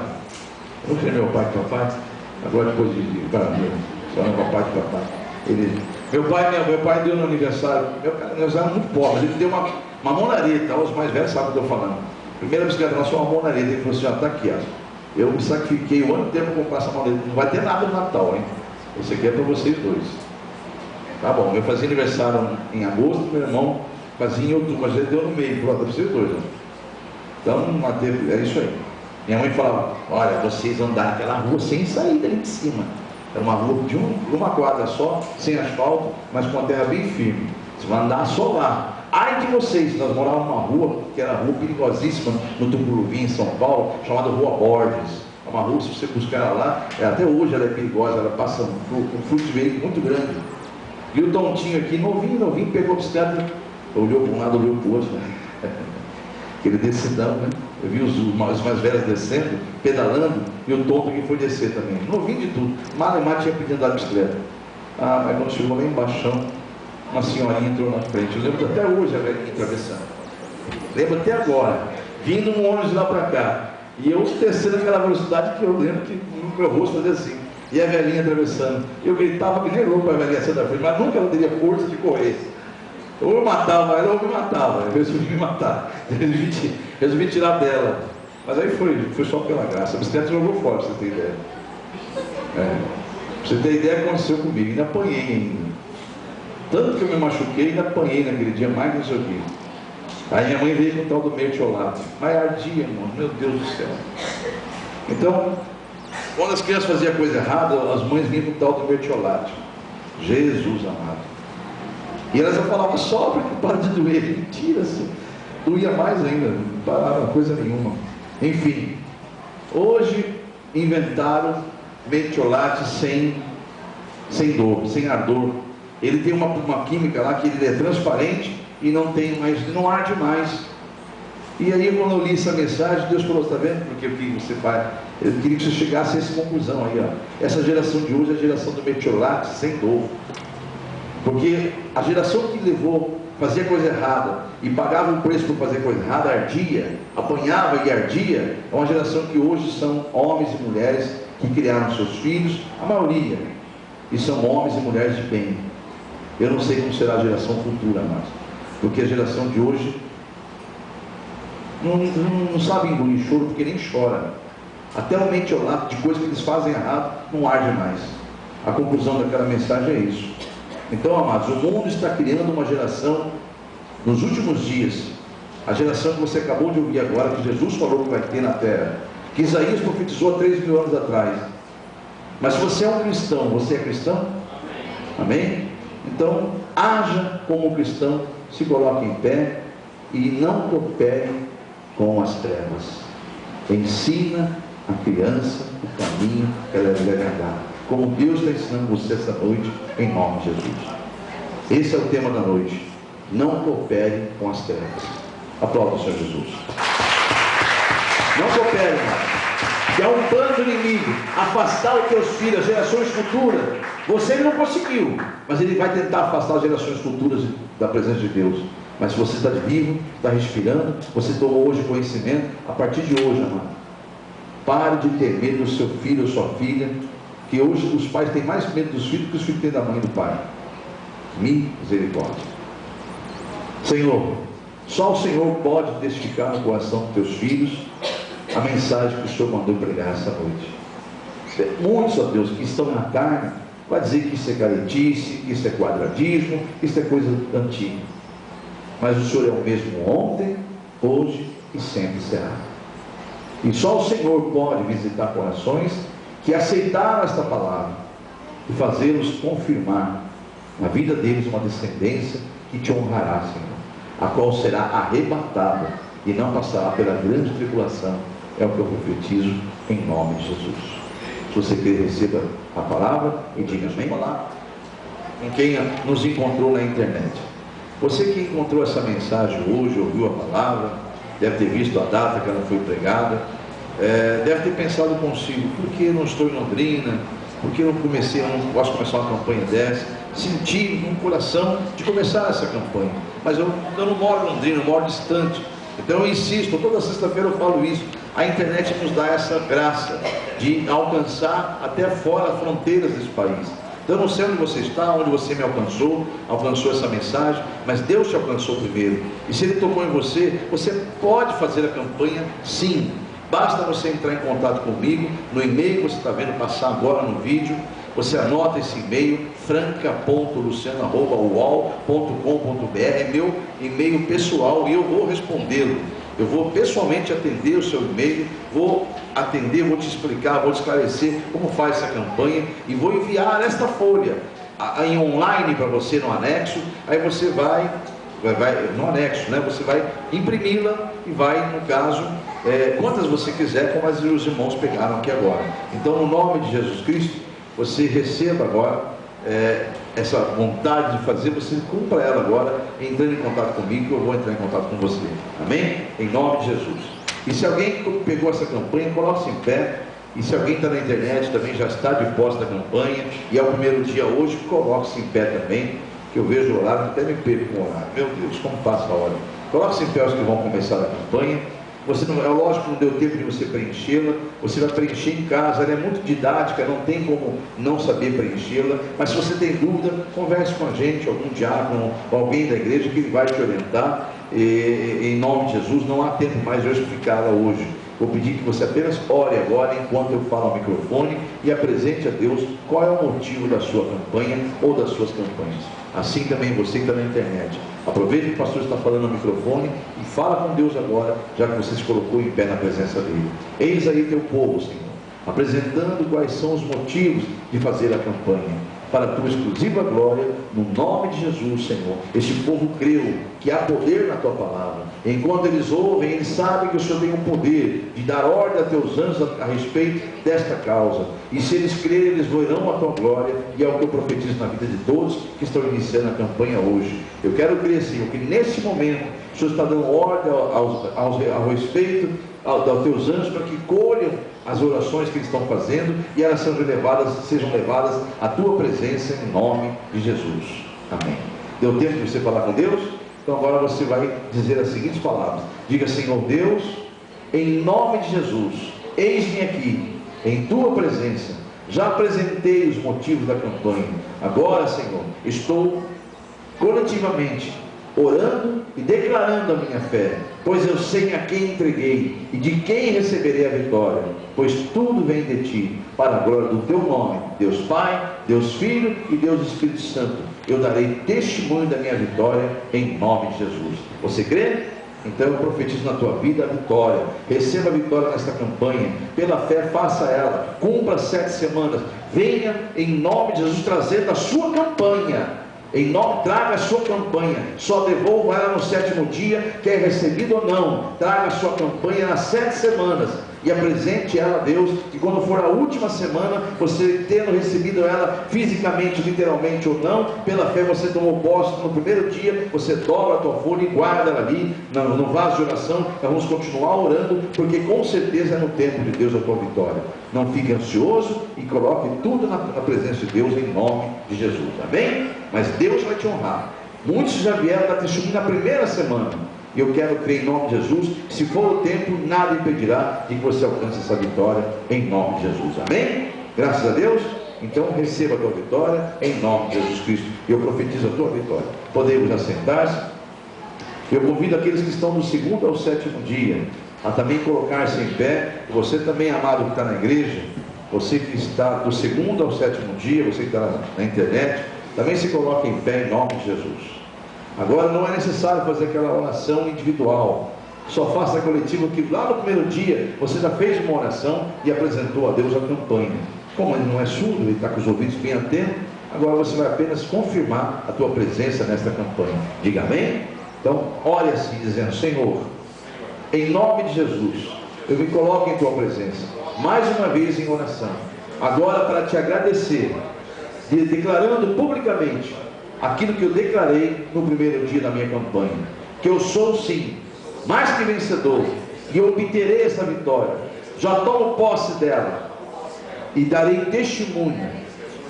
eu não sei meu pai que papai, agora depois de para mim, só no papai de papai. Meu pai deu no aniversário, nós éramos muito pobres, ele deu uma monareta, os mais velhos sabem o que eu estou falando. Primeira bicicleta nossa foi uma monareta, ele falou assim: ó, está aqui, ó. Eu me sacrifiquei o ano inteiro para comprar essa monareta, não vai ter nada no Natal, hein? Esse aqui é para vocês dois. Tá bom, eu fazia aniversário em agosto, meu irmão fazia em outubro, mas ele deu no meio, falou: para vocês dois, ó. Então, é isso aí. Minha mãe falava: olha, vocês andaram aquela rua sem saída ali de cima. Era uma rua de uma quadra só, sem asfalto, mas com a terra bem firme. Você vai andar só lá. Ai de vocês, nós morávamos numa rua, que era uma rua perigosíssima, no Tucuruvi, em São Paulo, chamada Rua Borges. É uma rua, se você buscar ela lá, até hoje ela é perigosa, ela passa um fluxo de veículo muito grande. E o tontinho aqui, novinho, pegou a bicicleta, olhou para um lado, olhou para o outro, né? Aquele descidão, né? Eu vi os mais velhos descendo, pedalando, e o tonto que foi descer também. Novinho de tudo. Malemar tinha pedido andar de bicicleta. Ah, mas quando chegou lá embaixo, uma senhorinha entrou na frente. Eu lembro até hoje a velhinha atravessando. Lembro até agora. Vindo um ônibus lá para cá. E eu descendo aquela velocidade que eu lembro que no meu rosto fazia assim. E a velhinha atravessando. Eu gritava que nem louco a velhinha sair da frente, mas nunca ela teria força de correr. Ou eu matava ela, ou me matava. Eu resolvi me matar. Resolvi tirar dela. Mas aí foi só pela graça. A bicicleta jogou fora, pra você ter ideia. Pra você ter ideia, aconteceu comigo. Ainda apanhei ainda. Tanto que eu me machuquei, ainda apanhei naquele dia, mais não sei o quê. Aí minha mãe veio com o tal do metiolate. Mas ardia, irmão, meu Deus do céu. Então, quando as crianças faziam coisa errada, as mães vinham com o tal do metiolate. Jesus amado. E elas falavam: sopra que para de doer. Mentira, assim. Doía mais ainda, não parava coisa nenhuma. Enfim, hoje inventaram metiolate sem dor, sem ardor. Ele tem uma química lá que ele é transparente e não arde mais. E aí, quando eu li essa mensagem, Deus falou: está vendo porque o que você faz? Eu queria que você chegasse a essa conclusão aí, ó. Essa geração de hoje é a geração do metiolate sem dor. Porque a geração que fazia coisa errada e pagava o preço por fazer coisa errada, ardia, apanhava e ardia, é uma geração que hoje são homens e mulheres que criaram seus filhos, a maioria, e são homens e mulheres de bem. Eu não sei como será a geração futura mais, porque a geração de hoje não sabe engolir choro, porque nem chora. Até o mentiolato de coisas que eles fazem errado não arde mais. A conclusão daquela mensagem é isso. Então, amados, o mundo está criando uma geração, nos últimos dias, a geração que você acabou de ouvir agora, que Jesus falou que vai ter na terra, que Isaías profetizou há 3.000 anos atrás. Mas se você é um cristão, você é cristão? Amém? Então, haja como cristão, se coloque em pé e não coopere com as trevas. Ensina a criança o caminho que ela deve andar. como Deus está ensinando você essa noite, em nome de Jesus. Esse é o tema da noite. Não coopere com as trevas. Aplauda o Senhor Jesus. Não coopere mais. Que é um plano do inimigo, afastar os teus filhos, as gerações futuras. Você não conseguiu, mas ele vai tentar afastar as gerações futuras da presença de Deus. Mas se você está vivo, está respirando, você tomou hoje conhecimento, a partir de hoje, amado, pare de ter medo do seu filho ou sua filha, que hoje os pais têm mais medo dos filhos do que os filhos têm da mãe e do pai. Misericórdia. Senhor, só o Senhor pode testificar no coração dos teus filhos a mensagem que o Senhor mandou pregar essa noite. Muitos, ó Deus, que estão na carne, vai dizer que isso é caretice, que isso é quadradismo, que isso é coisa antiga. Mas o Senhor é o mesmo ontem, hoje e sempre será. E só o Senhor pode visitar corações que aceitaram esta palavra e fazê-los confirmar na vida deles uma descendência que te honrará, Senhor, a qual será arrebatada e não passará pela grande tribulação. É o que eu profetizo em nome de Jesus. Se você quer, receba a palavra e diga amém. Com quem nos encontrou na internet. Você que encontrou essa mensagem hoje, ouviu a palavra, deve ter visto a data que ela foi pregada, deve ter pensado consigo: por que eu não estou em Londrina? Por que eu não posso começar uma campanha dessa? Senti no coração de começar essa campanha, mas eu não moro em Londrina, eu moro distante. Então eu insisto, toda sexta-feira eu falo isso. A internet nos dá essa graça de alcançar até fora as fronteiras desse país. Então eu não sei onde você está, onde você me alcançou essa mensagem, mas Deus te alcançou primeiro. E se Ele tocou em você, você pode fazer a campanha sim. Basta você entrar em contato comigo no e-mail que você está vendo passar agora no vídeo. Você anota esse e-mail, franca.luciano@uol.com.br, é meu e-mail pessoal e eu vou respondê-lo. Eu vou pessoalmente atender o seu e-mail, vou atender, vou te explicar, vou te esclarecer como faz essa campanha e vou enviar esta folha em online para você no anexo. Aí você vai no anexo, né? Você vai imprimi-la e vai, no caso, quantas você quiser, como as os irmãos pegaram aqui agora. Então, no nome de Jesus Cristo, você receba agora essa vontade de fazer, você cumpra ela agora, entrando em contato comigo, que eu vou entrar em contato com você. Amém? Em nome de Jesus. E se alguém pegou essa campanha, coloque-se em pé. E se alguém está na internet, também já está de posse da campanha, e é o primeiro dia hoje, coloque-se em pé também, que eu vejo o horário, até me perco com o horário. Meu Deus, como passa a hora. Coloque-se em pé os que vão começar a campanha. Você não, é lógico que não deu tempo de você preenchê-la, você vai preencher em casa, ela é muito didática, não tem como não saber preenchê-la, mas se você tem dúvida, converse com a gente, algum diácono, alguém da igreja que ele vai te orientar, em nome de Jesus. Não há tempo mais de eu explicá-la hoje. Vou pedir que você apenas ore agora, enquanto eu falo ao microfone, e apresente a Deus qual é o motivo da sua campanha ou das suas campanhas. Assim também você que está na internet, aproveite que o pastor está falando no microfone e fala com Deus agora, já que você se colocou em pé na presença dele. Eis aí teu povo, Senhor, apresentando quais são os motivos de fazer a campanha, para a tua exclusiva glória, no nome de Jesus, Senhor. Este povo creu que há poder na tua palavra. Enquanto eles ouvem, eles sabem que o Senhor tem um poder de dar ordem a teus anjos a respeito desta causa. E se eles crerem, eles verão a tua glória, e é o que eu profetizo na vida de todos que estão iniciando a campanha hoje. Eu quero crer, Senhor, que nesse momento o Senhor está dando ordem ao respeito aos teus anjos, para que colham as orações que eles estão fazendo, e elas sejam levadas à tua presença, em nome de Jesus. Amém. Deu tempo de você falar com Deus? Então agora você vai dizer as seguintes palavras. Diga: Senhor Deus, em nome de Jesus, eis-me aqui, em tua presença. Já apresentei os motivos da campanha. Agora, Senhor, estou coletivamente orando e declarando a minha fé, pois eu sei a quem entreguei e de quem receberei a vitória, pois tudo vem de ti, para a glória do teu nome, Deus Pai, Deus Filho e Deus Espírito Santo. Eu darei testemunho da minha vitória, em nome de Jesus. Você crê? Então eu profetizo na tua vida a vitória. Receba a vitória nesta campanha. Pela fé, faça ela. Cumpra 7 semanas. Venha em nome de Jesus trazer da sua campanha. Traga a sua campanha. Só devolva ela no 7º dia, quer recebido ou não. Traga a sua campanha nas 7 semanas. e apresente ela a Deus, e quando for a última semana, você tendo recebido ela fisicamente, literalmente ou não, pela fé você tomou posse, no primeiro dia você dobra a tua folha e guarda ela ali no vaso de oração. Nós vamos continuar orando, porque com certeza é no tempo de Deus a tua vitória. Não fique ansioso e coloque tudo na presença de Deus em nome de Jesus, amém? Mas Deus vai te honrar. Muitos já vieram dar testemunho na primeira semana, e eu quero crer em nome de Jesus, se for o tempo, nada impedirá de que você alcance essa vitória em nome de Jesus, amém? Graças a Deus. Então receba a tua vitória em nome de Jesus Cristo, e eu profetizo a tua vitória. Podemos assentar-se. Eu convido aqueles que estão do 2º ao 7º dia a também colocar-se em pé. Você também, amado, que está na igreja, você que está do 2º ao 7º dia, você que está na internet, também se coloque em pé em nome de Jesus. Agora não é necessário fazer aquela oração individual, só faça a coletiva, que lá no primeiro dia você já fez uma oração e apresentou a Deus a campanha. Como ele não é surdo, ele está com os ouvidos bem atentos, agora você vai apenas confirmar a tua presença nesta campanha. Diga amém? Então ore assim, dizendo: Senhor, em nome de Jesus, eu me coloco em tua presença mais uma vez em oração, agora para te agradecer, declarando publicamente aquilo que eu declarei no primeiro dia da minha campanha, que eu sou sim mais que vencedor, e eu obterei essa vitória, já tomo posse dela e darei testemunho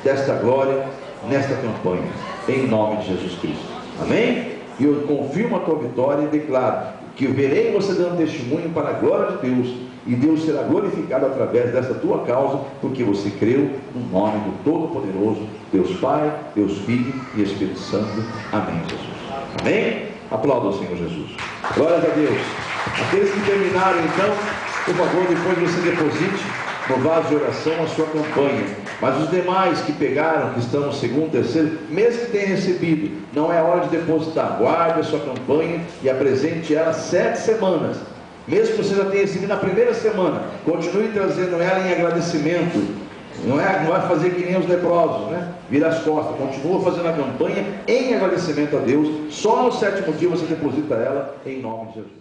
desta glória nesta campanha, em nome de Jesus Cristo, amém? E eu confirmo a tua vitória e declaro que eu verei você dando testemunho para a glória de Deus, e Deus será glorificado através dessa tua causa, porque você creu no nome do Todo-Poderoso, Deus Pai, Deus Filho e Espírito Santo. Amém, Jesus. Amém? Aplauda o Senhor Jesus. Glórias a Deus. Aqueles que terminaram, então, por favor, depois você deposite no vaso de oração a sua campanha. Mas os demais que pegaram, que estão no 2º, 3º, mesmo que tenham recebido, não é hora de depositar. Guarde a sua campanha e apresente ela 7 semanas. Mesmo que você já tenha recebido na primeira semana, continue trazendo ela em agradecimento. Não vai fazer que nem os leprosos, né? Vira as costas. Continua fazendo a campanha em agradecimento a Deus. Só no 7º dia você deposita ela em nome de Jesus.